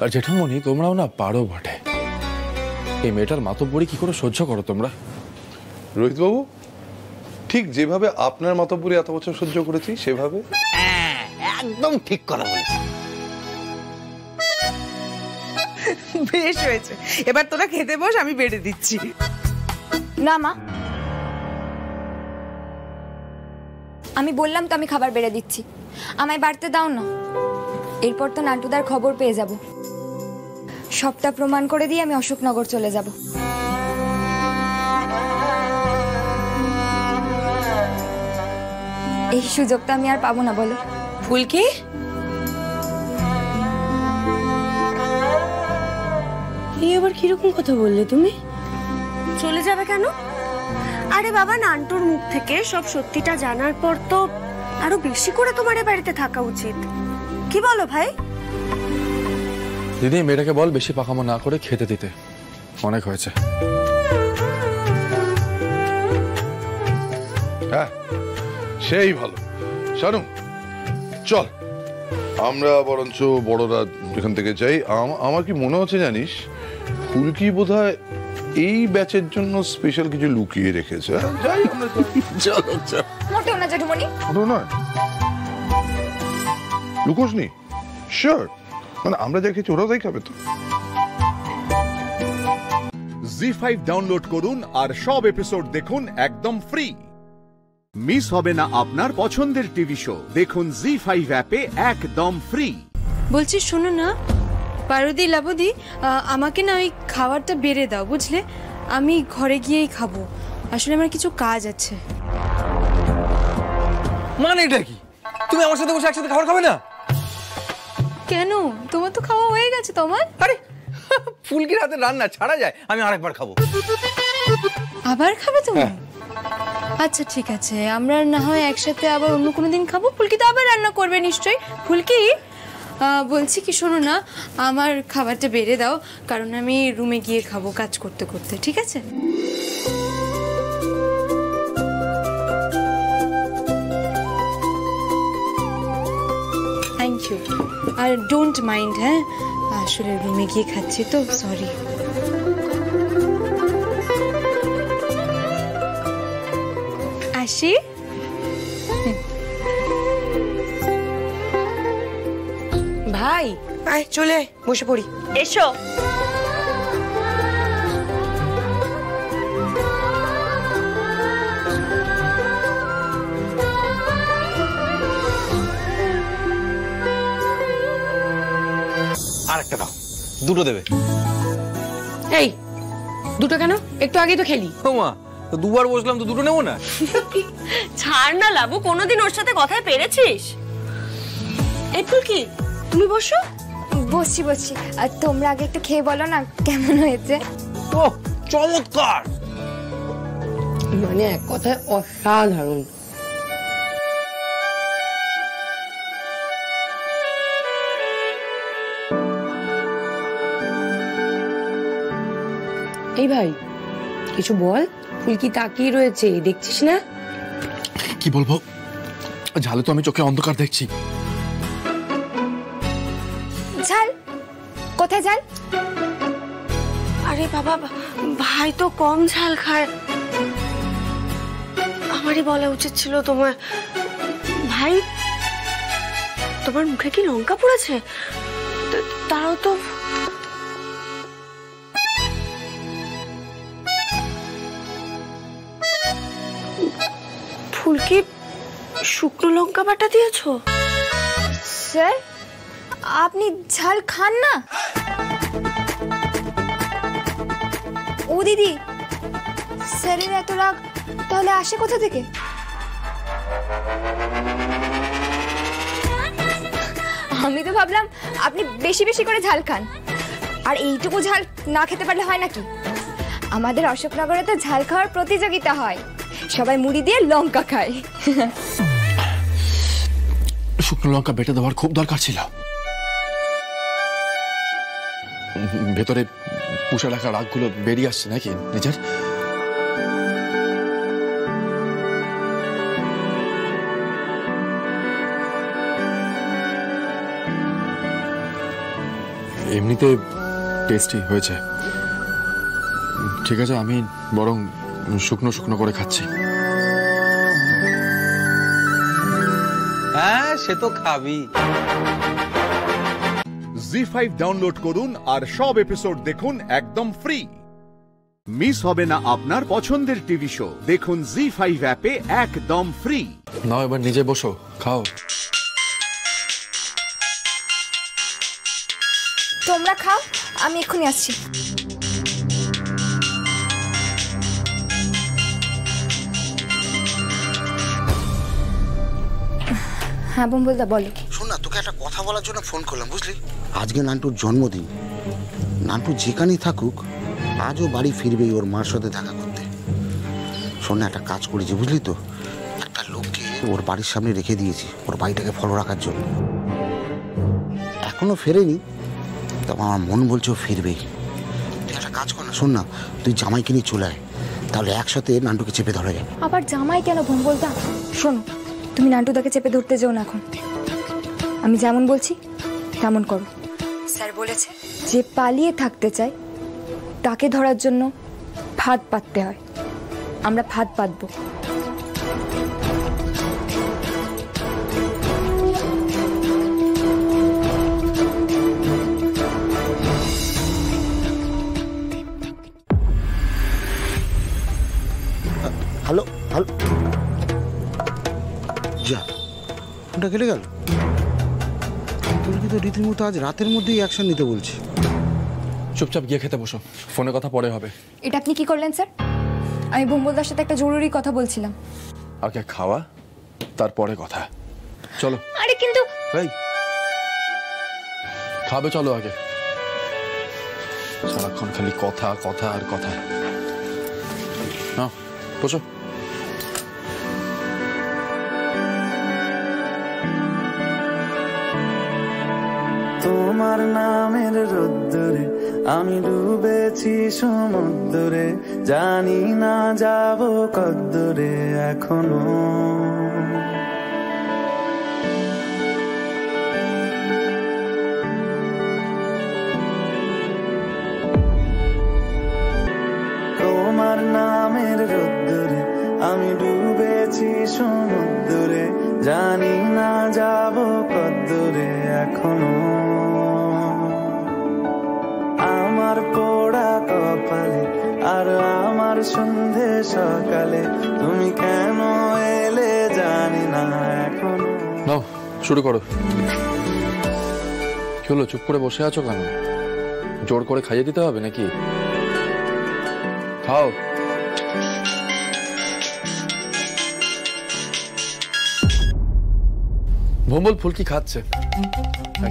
S8: আর জেঠামণি তোমরাও না পারো বটে, এই মেয়েটার মাতব্বরি কি করে সহ্য করো তোমরা?
S7: রোহিত বাবু, ঠিক যেভাবে আপনার মাতব্বরি এত বছর সহ্য করেছি সেভাবে।
S13: একদম ঠিক কথা বলেছি।
S15: বেশ হয়েছে, এবার তোরা খেতে বস, আমি বেড়ে দিচ্ছি।
S23: না মা, আমি বললাম তো আমি খাবার বেড়ে দিচ্ছি, আমায় বাড়তে দাও না। এরপর তো নান্টুদার খবর পেয়ে যাব, সবটা প্রমাণ করে দিয়ে আমি অশোকনগর চলে যাব। এই সুযোগটা আমি আর পাবো না বলো।
S11: ফুলকি, এই আবার কিরকম কথা বললে তুমি?
S21: চলে যাবে কেন? আরে বাবা, নান্টুর মুখ থেকে সব সত্যিটা জানার পর তো আরো বেশি করে তোমার বাড়িতে থাকা উচিত। কি বলো ভাই?
S8: দিদি মেয়েটাকে বল বেশি পাকামো না করে খেতে দিতে, অনেক হয়েছে।
S7: হ্যাঁ সেই ভালো। শানু চল, আমরা বরঞ্চ বড়রা এখান থেকে যাই। আমার কি মনে হচ্ছে জানিস, ফুলকি বোধহয় এই ব্যাচের জন্য স্পেশাল কিছু লুকিয়ে রেখেছে। যাই আমরা, চলো চল।
S23: মোটেও না জেঠুমণি,
S7: মোটেও নয়। লুকোসনি? শিওর? মানে আমরা যা খেয়েছি ওরাও তাই খাবে তো?
S1: জি5 ডাউনলোড করুন আর সব এপিসোড দেখুন একদম ফ্রি। মিস হবে না আপনার পছন্দের টিভি শো, দেখুন জি5 অ্যাপে একদম ফ্রি।
S11: বলছি শোনো না পারুদি, লাবদি, আমাকে না ওই খাবারটা বেড়ে দাও, বুঝলে? আমি ঘরে গিয়েই খাবো, আসলে আমার কিছু কাজ আছে।
S13: মানে এটা কি?
S8: তুমি আমার সাথে বসে একসাথে খাবার খাবে না?
S19: কেন, তোমার তো খাওয়া হয়ে গেছে। তোমার
S8: আরে ফুলকির হাতে রান্না ছাড়া যায়? আমি আরেকবার খাবো।
S19: আবার খাবে তুমি? আচ্ছা ঠিক আছে, আমরা না হয় একসাথে আবার অন্য কোনো দিন খাবো। ফুলকি তো আবার রান্না করবে নিশ্চয়ই। ফুলকি বলছি কি, শোনো না, আমার খাবারটা বেড়ে দাও, কারণ আমি রুমে গিয়ে খাবো কাজ করতে করতে, ঠিক আছে? Thank you. আর ডোন্ট মাইন্ড, হ্যাঁ, আসলে রুমে গিয়ে খাচ্ছি তো, সরি। আসি।
S11: ভাই আয়, চলে আয়, বসে পড়ি। এসো।
S8: আরেকটা দাও। দুটো দেবে?
S11: এই দুটো কেন? একটু আগে তো খেলি।
S8: ও মা, তো দুবার বসলাম, তো দুটো নেবো না?
S21: ছাড় না লাবু, কোনোদিন ওর সাথে কথায় পেরেছিস? এই ফুলকি, তুমি বসো।
S19: বসছি বসছি। আর তোমরা আগে একটু খেয়ে বলো না কেমন হয়েছে।
S8: ও চমৎকার,
S11: মানে এক কথায় অসাধারণ। এই ভাই কিছু বল, ফুলকি তাকিয়ে রয়েছে, দেখছিস না?
S8: কি বলবো, ঝালে তো আমি চোখে অন্ধকার দেখছি।
S19: ঝাল কোথায়? ঝাল?
S21: আরে বাবা, ভাই তো কম ঝাল খায়, আমারই বলা উচিত ছিল তোমার। ভাই তোমার মুখে কি লঙ্কা পড়েছে? তাও তো। ফুলকি শুকনো লঙ্কা বাটা দিয়েছো?
S19: স্যার আপনি ঝাল খান না? ও দিদি, স্যারের এত রাগ তাহলে আসে কোথা থেকে? আমি তো ভাবলাম আপনি বেশি বেশি করে ঝাল খান, আর এইটুকু ঝাল না খেতে পারলে হয় নাকি? আমাদের অশোকনগরে তো ঝাল খাওয়ার প্রতিযোগিতা হয়, সবাই মুড়ি দিয়ে লঙ্কা খায়।
S8: শুকনো লঙ্কা বেটে দেওয়ার খুব দরকার ছিল। ভেতরে পুষে রাখা রাগগুলো বেরিয়ে আসছে নাকি নিজের? এমনিতে টেস্টি হয়েছে, ঠিক আছে, আমি বরং শুকনো শুকনো করে খাচ্ছি।
S10: হ্যাঁ সে তো খাবি।
S1: জি5 ডাউনলোড করুন আর সব এপিসোড দেখুন একদম ফ্রি। মিস হবে না আপনার পছন্দের টিভি শো, দেখুন জি5 অ্যাপে একদম ফ্রি।
S8: নাও এবার নিজে বসো, খাও।
S19: তোমরা খাও, আমি এক্ষুনি আসছি। হ্যাঁ বম্বলদা বলো।
S12: শোন না, তোকে একটা কথা বলার জন্য ফোন করলাম, বুঝলি? আজকে নান্টুর জন্মদিন। নান্টু যেখানেই থাকুক আজও বাড়ি ফিরবেই ওর মার সাথে দেখা করতে। শোন না, একটা কাজ করেছি বুঝলি তো, একটা লোককে ওর বাড়ির সামনে রেখে দিয়েছি ওর বাড়িটাকে ফলো রাখার জন্য। এখনো ফেরেনি, তবে আমার মন বলছে ও ফিরবেই। তুই একটা কাজ কর না, শোন না, তুই জামাইকে নিয়ে চলে আয়, তাহলে একসাথে নান্টুকে চেপে ধরা যায়।
S19: আবার জামাই কেন বম্বলদা? শোনো, তুমি নান্টুদাকে চেপে ধরতে যাও না এখন। আমি যেমন বলছি তেমন করো। স্যার বলেছে যে পালিয়ে থাকতে চায় তাকে ধরার জন্য ফাঁদ পাততে হয়। আমরা ফাঁদ পাতবো।
S12: হ্যালো হ্যালো, যা ফোনটা কেটে গেল। তো রীতিমতো আজ রাতের মধ্যেই অ্যাকশন নিতে বলছি।
S8: চুপচাপ গিয়ে খেতে বসো, ফোনে কথা পরে হবে।
S19: এটা আপনি কি করলেন স্যার? আমি বম্বলদার সাথে একটা জরুরি কথা বলছিলাম।
S8: আগে খাওয়া, তারপরে কথা। চলো।
S9: আরে কিন্তু
S8: এই খাবে চলো আগে, সারাক্ষণ খালি কথা কথা আর কথা। না বসো।
S4: তোমার নামের রোদ্দুরে আমি ডুবেছি সমুদ্রে, জানি না যাব কদ্দুরে এখনো। তোমার নামের রোদ্দুরে আমি ডুবেছি সমুদ্রে, জানি না যাব কদ্দুরে এখনো। আমার পোড়া কপালে আর আমার সন্ধে সকালে তুমি কেন এলে জানি না এখনো।
S8: নাও শুরু করো। কি হলো, চুপ করে বসে আছো কেন? জোর করে খাইয়ে দিতে হবে নাকি? খাও। ভোম্বল ফুলকি খাচ্ছে,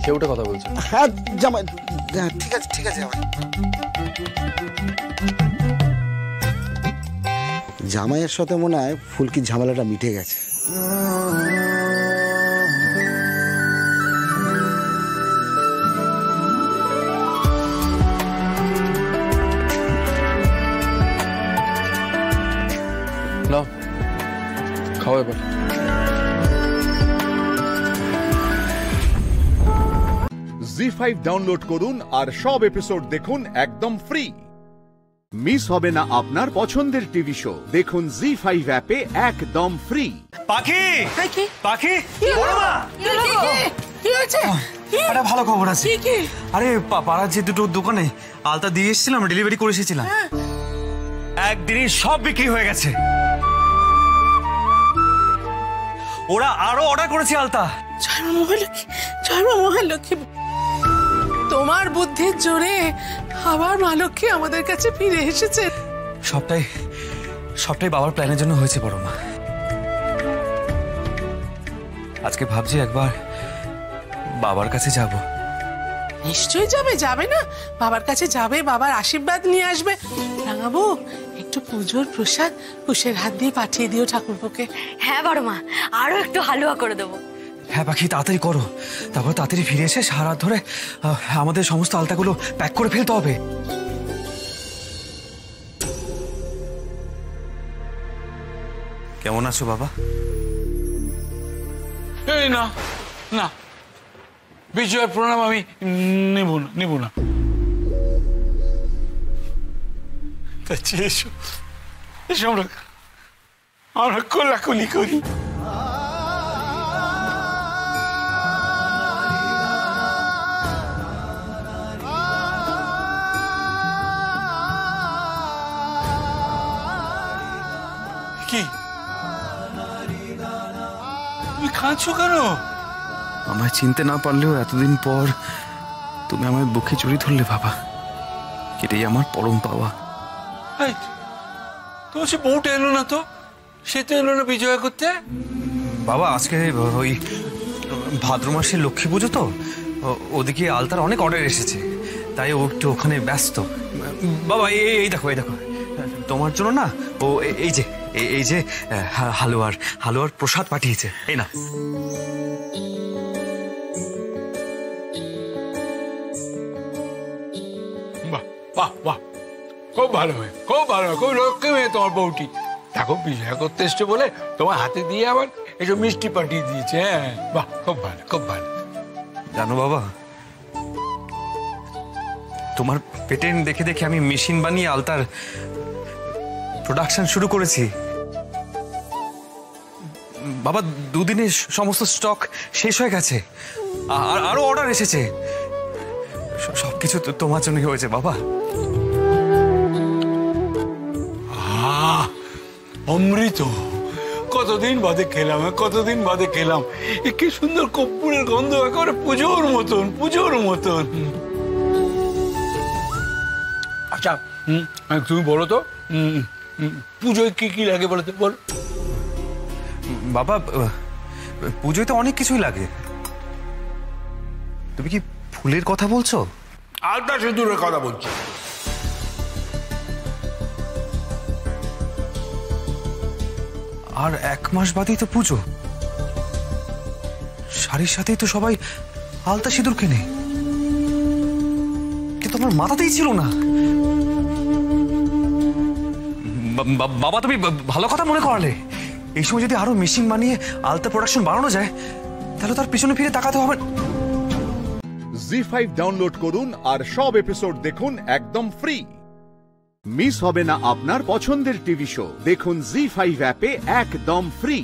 S8: খেয়ে উঠে কথা বলছে।
S12: হ্যাঁ জামাই, ঠিক আছে ঠিক আছে জামাই। জামাইয়ের সাথে মনে হয় ফুলকির ঝামেলাটা মিটে গেছে।
S8: নাও খাও এবার।
S1: জি5 ডাউনলোড করুন আর সব এপিসোড দেখুন একদম ফ্রি। মিস হবে না আপনার পছন্দের টিভি শো, দেখুন জি5 অ্যাপে একদম ফ্রি।
S6: পাখি পাখি বড় মা,
S15: কি হয়েছে?
S6: একটা ভালো খবর আছে। আরে পাড়ার যে দুটো দোকানে আলতা দিয়ে এসেছিলাম, ডেলিভারি করে এসেছিলাম, একদিনই সব বিক্রি হয়ে গেছে। ওরা আরো অর্ডার করেছে আলতা।
S15: জয় মা মহালক্ষ্মী, জয় মা মহালক্ষ্মী। তোমার বুদ্ধির জোরে আবার মা লক্ষ্মী আমাদের কাছে ফিরে এসেছে।
S6: সবটাই বাবার প্ল্যানের জন্য হয়েছে বড় মা। আজকে ভাবছি একবার বাবার কাছে যাব।
S15: নিশ্চয়ই যাবে, যাবে না? বাবার কাছে যাবে, বাবার আশীর্বাদ নিয়ে আসবে। রাঙাবো একটু পুজোর প্রসাদ কুশের হাত দিয়ে পাঠিয়ে দিও ঠাকুরপোকে।
S21: হ্যাঁ বড় মা, আরো একটু হালুয়া করে দেবো।
S6: হ্যাঁ পাখি তাড়াতাড়ি করো, তারপর তাড়াতাড়ি ফিরে এসে সারা ধরে আমাদের সমস্ত আলতাগুলো প্যাক করে ফেলতে হবে। কেমন আছো বাবা?
S16: এই না না, বিজয়ের প্রণাম আমি নেব না। এসো এসো, আমরা কোলাকুলি করি। কি তুমি কাঁদছো কেন?
S6: আমায় চিনতে না পারলেও এতদিন পর তুমি আমায় বুকে জড়িয়ে ধরলে বাবা, এটাই আমার পরম পাওয়া।
S16: তোমার সে বউটা এলো না তো? সে তো এলো না বিজয় করতে।
S6: বাবা আজকে ওই ভাদ্র মাসের লক্ষ্মী পুজো তো, ওদিকে আলতার অনেক অর্ডার এসেছে, তাই ও একটু ওখানে ব্যস্ত। বাবা এই দেখো তোমার জন্য না ও এই যে হালুয়ার প্রসাদ পাঠিয়েছে, এই না।
S16: বাহ বাহ, খুব ভালো মেয়ে, খুব ভালো, খুব লক্ষ্মী মেয়ে তোমার বউটি। দেখো বিজয় করতে এসছে বলে তোমার হাতে দিয়ে আবার এসব মিষ্টি পাঠিয়ে দিয়েছে। হ্যাঁ বাহ, খুব ভালো খুব ভালো।
S6: জানো বাবা, তোমার পেটেন্ট দেখে দেখে আমি মেশিন বানিয়ে আলতার প্রোডাকশন শুরু করেছি। বাবা দুদিনে সমস্ত স্টক শেষ হয়ে গেছে, আর আরো অর্ডার এসেছে। সবকিছু তোমার জন্যই হয়েছে বাবা।
S16: অমৃত, কতদিন বাদে খেলাম, কতদিন বাদে খেলাম। কি সুন্দর কর্পূরের গন্ধ, একেবারে পুজোর মতন, পুজোর মতন। আচ্ছা তুমি বলো তো, পুজোয় কি কি লাগে বলো তো, বলো।
S6: বাবা পুজোয় তো অনেক কিছুই লাগে। তুমি কি ফুলের কথা বলছো?
S5: আলতা সিঁদুরের কথা বলছি।
S6: আর 1 মাস বাদেই তো পুজো। শাড়ির সাথেই তো সবাই আলতা সিঁদুর কেনে, কিন্তু আমার মাথাতেই ছিল না। বাবা তুমি ভালো কথা মনে করালে। এই সময় যদি আরো মেশিন বানিয়ে আলতা প্রোডাকশন বাড়ানো যায়, তাহলে তার পিছনে ফিরে তাকাতে হবে।
S1: জি5 ডাউনলোড করুন আর সব এপিসোড দেখুন একদম ফ্রি। মিস হবে না আপনার পছন্দের টিভি শো। দেখুন জি5 অ্যাপে একদম ফ্রি।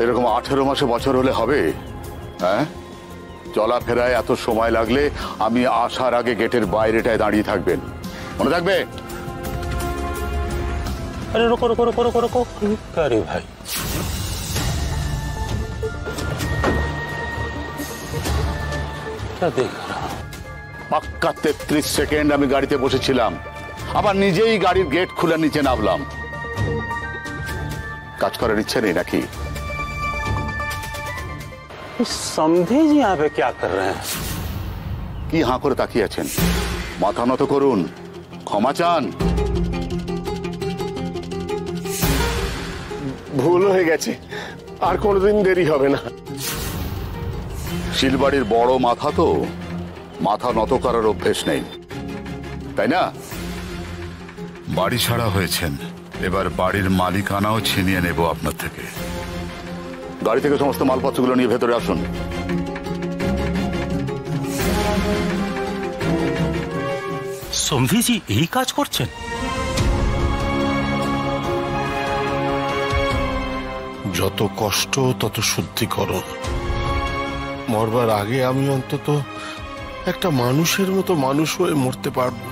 S10: এরকম 18 মাসে বছর হলে হবে? হ্যাঁ, চলাফেরায় এত সময় লাগলে আমি আসার আগে গেটের বাইরেটায় দাঁড়িয়ে থাকবেন, মনে থাকবে?
S18: अरे रुको रुको रुको रुको रुको, क्या रे भाई? क्या देख रहा?
S10: পাক্কা 33 সেকেন্ড আমি গাড়িতে বসেছিলাম, আবার নিজেই গাড়ির গেট খুলে নিচে নামলাম। কাজ করার ইচ্ছে নেই নাকি?
S18: समझे जी यहाँ पे क्या कर रहे हैं?
S10: কি হাঁ করে তাকিয়ে আছেন? মাথা নত করুন, ক্ষমা চান।
S18: ভুল হয়ে গেছে, আর কোনোদিন দেরি হবে না।
S10: শিলবাড়ির বড় মাথা তো, মাথা নত করার অভ্যেস নেই, তাই না? বাড়ি ছাড়া হয়েছেন, এবার বাড়ির মালিকানাও ছিনিয়ে নেব আপনার থেকে। গাড়ি থেকে সমস্ত মালপত্রগুলো নিয়ে ভেতরে আসুন।
S18: সমভি জি এই কাজ করছেন?
S5: যত কষ্ট তত শুদ্ধিকরণ। মরবার আগে আমি অন্তত একটা মানুষের মতো মানুষ হয়ে মরতে পারবো।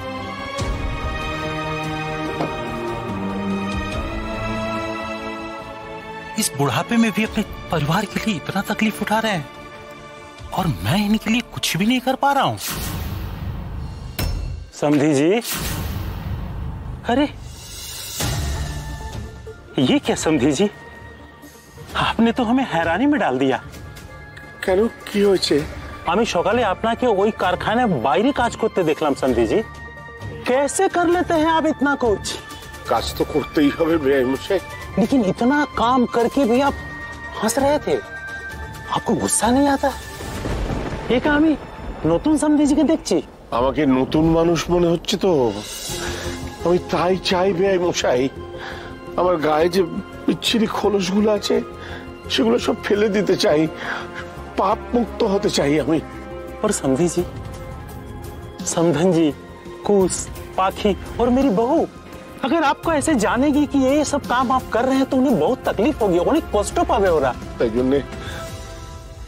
S18: इस बुढ़ापे में भी अपने परिवार के लिए इतना तकलीफ उठा रहे हैं और मैं इनके लिए कुछ भी नहीं कर पा रहा हूं। समधी जी, अरे ये क्या समधी जी, आपने तो हमें हैरानी में डाल दिया।
S5: কেন, কি হয়েছে?
S18: আমি সকালে আপনাকে ওই কারখানায় বাইরে কাজ করতে দেখলাম समधी जी। कैसे कर लेते हैं आप इतना कुछ?
S5: কাজ তো করতেই হবে বেআই মশাই।
S18: लेकिन इतना काम करके भी आप हंस रहे थे, आपको गुस्सा नहीं आता? एक আমি নতুন समधी जी কে দেখছি।
S5: আমাকে নতুন মানুষ মনে হচ্ছে তো, আমি তাই চাই বেআই মশাই, আমার গায়ে যে বিচ্ছিরি খোলসগুলো আছে সেগুলো সব ফেলে দিতে চাই, পাপ মুক্ত হতে চাই আমি।
S18: और समधी जी, समधन जी, कुस, पाखी और मेरी बहू अगर आपको ऐसे जानेगी कि ये सब काम आप कर रहे हैं तो उन्हें बहुत तकलीफ होगी, उन्हें कष्ट पावे हो रहा।
S5: তাই জন্য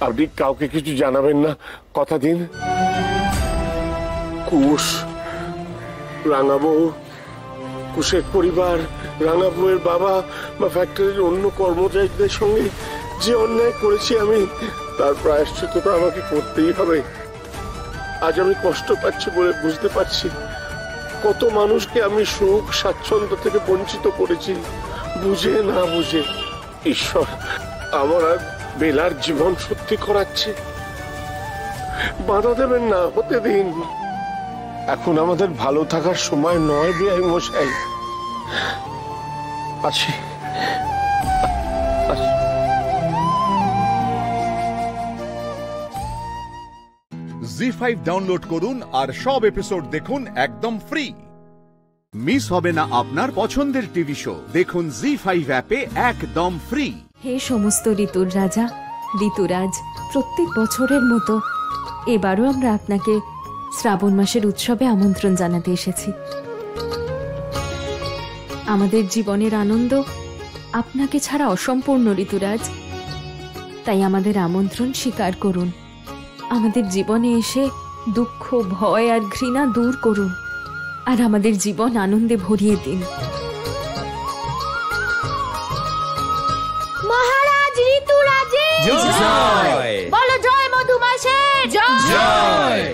S5: আপনি কাউকে কিছু জানাবেন না, কথা দিন। কুশ, রাঙাবু, কুশের পরিবার, রাঙাবুয়ের বাবা বা ফ্যাক্টরির অন্য কর্মচারীদের সঙ্গে যে অন্যায় করেছি আমি, তার প্রায়শ্চিত্তটা আমাকে করতেই হবে। আজ আমি কষ্ট পাচ্ছি বলে বুঝতে পারছি কত মানুষকে আমি সুখ স্বাচ্ছন্দ্য থেকে বঞ্চিত করেছি, বুঝে না বুঝে। ঈশ্বর আমার আর বেলার জীবন সত্যি করাচ্ছে, বাধা দেবেন না, হতে দিন। এখন আমাদের ভালো থাকার সময় নয় বেআই মশাই। আসি।
S1: জি5 ডাউনলোড করুন আর সব এপিসোড দেখুন একদম ফ্রি। মিস হবে না আপনার পছন্দের টিভি শো। দেখুন জি5 অ্যাপে একদম ফ্রি।
S22: হে সমস্ত ঋতুর রাজা, ঋতুরাজ, প্রত্যেক বছরের মতো এবারও আমরা আপনাকে শ্রাবণ মাসের উৎসবে আমন্ত্রণ জানাতে এসেছি। আমাদের জীবনের আনন্দ আপনাকে ছাড়া অসম্পূর্ণ ঋতুরাজ, তাই আমাদের আমন্ত্রণ স্বীকার করুন। আমাদের জীবনে এসে দুঃখ, ভয় আর ঘৃণা দূর করুন আর আমাদের জীবন আনন্দে ভরিয়ে দিন।
S9: মহারাজ ঋতুরাজের জয়, বলো জয় মধুমা
S23: সেন জয়।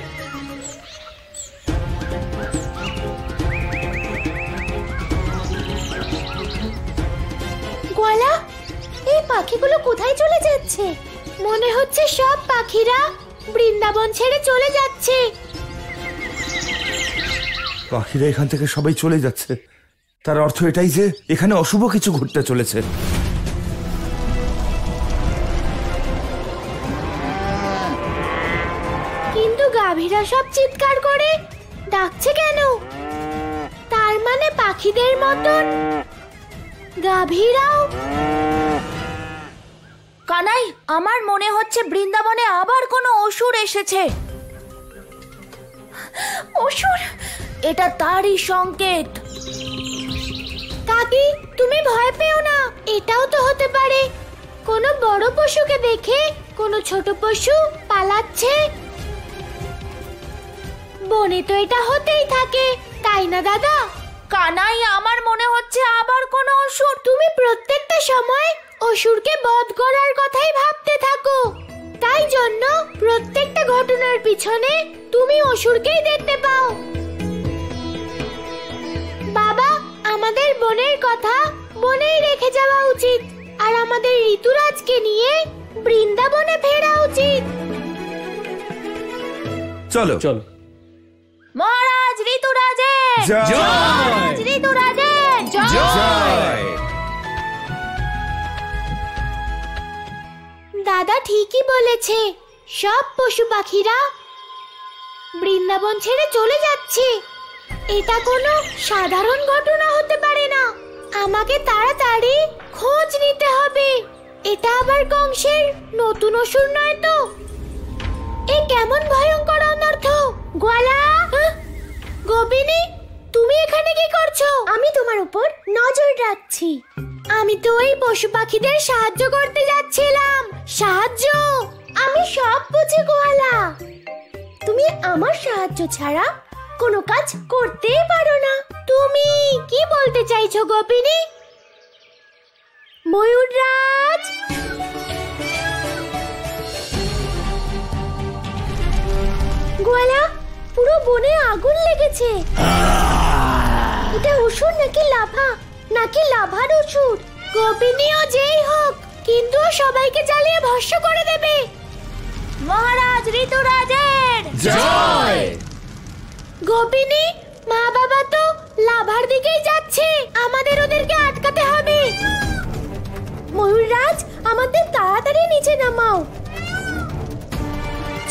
S9: গোয়ালা, এই পাখিগুলো কোথায় চলে যাচ্ছে? মনে হচ্ছে সব পাখিরা বৃন্দাবন ছেড়ে চলে যাচ্ছে।
S14: পাখিরা এখান থেকে সবাই চলে যাচ্ছে, তার অর্থ এটাই যে এখানে অশুভ কিছু ঘটতে চলেছে।
S9: কিন্তু গাভীরা সব চিৎকার করে ডাকছে কেন? তার মানে পাখিদের মতন গাভীরাও।
S23: কানাই, আমার মনে হচ্ছে বৃন্দাবনে আবার কোনো অসুর এসেছে। অসুর? এটা তারই সংকেত।
S9: কাকি, তুমি ভয় পেও না, এটাও তো হতে পারে কোনো বড় পশুকে দেখে কোনো ছোট পশু পালাচ্ছে। বনে তো এটা হতেই থাকে, তাই না দাদা?
S23: কানাই, আমার মনে হচ্ছে আবার কোনো অসুর।
S9: তুমি প্রত্যেকটা সময় অসুরকে বধ করার কথাই ভাবতে থাকো, তাই জন্য প্রত্যেকটা ঘটনার পিছনে তুমি অসুরকেই দেখতে পাও। বাবা, আমাদের বনের কথা বনেই রেখে যাওয়া উচিত, আর আমাদের ঋতুরাজকে নিয়ে বৃন্দাবনে ফেরা উচিত।
S14: চলো চলো।
S23: মহারাজ ঋতুরাজের
S14: জয়।
S23: মহারাজ ঋতুরাজের জয়।
S9: দাদা ঠিকই বলেছে, সব পশু পাখিরা বৃন্দাবন ছেড়ে চলে যাচ্ছে। এটা কোনো সাধারণ ঘটনা হতে পারে না, আমাকে তাড়াতাড়ি খোঁজ নিতে হবে। এটা আবার কংসের নতুন অসুর নয় তো? এ কেমন ভয়ঙ্কর অনর্থ! গোয়ালা, গোপিনী, তুমি এখানে কি করছো? আমি তোমার উপর নজর রাখছি। আমি তো ওই পশু পাখিদের সাহায্য করতে যাচ্ছিলাম। সাহায্য? আমি সব বুঝি গোয়ালা, তুমি আমার সাহায্য ছাড়া কোনো কাজ করতেই পারো না। তুমি কি বলতে চাইছো গোপিনী? ময়ূররাজ, গোয়ালা, পুরো বনে আগুন লেগেছে। এটা অসুর নাকি লাভা, নাকি লাভার অসুর? গোপিনীও যেই হোক, কিন্তু সবাইকে জ্বালিয়ে ভস্ম করে দেবে।
S23: মহারাজ ঋতুরাজের
S14: জয়।
S9: গোপিনী, মা বাবা তো লাভার দিকেই যাচ্ছে, আমাদের ওদেরকে আটকাতে হবে। ময়ূররাজ, আমাদের তাড়াতাড়ি নিচে নামাও।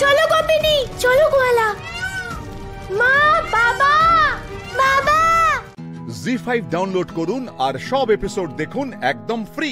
S9: চলো গোপিনী, চলো গোয়ালা। মা, বাবা, বাবা।
S1: জি5 ডাউনলোড করুন আর সব এপিসোড দেখুন একদম ফ্রি।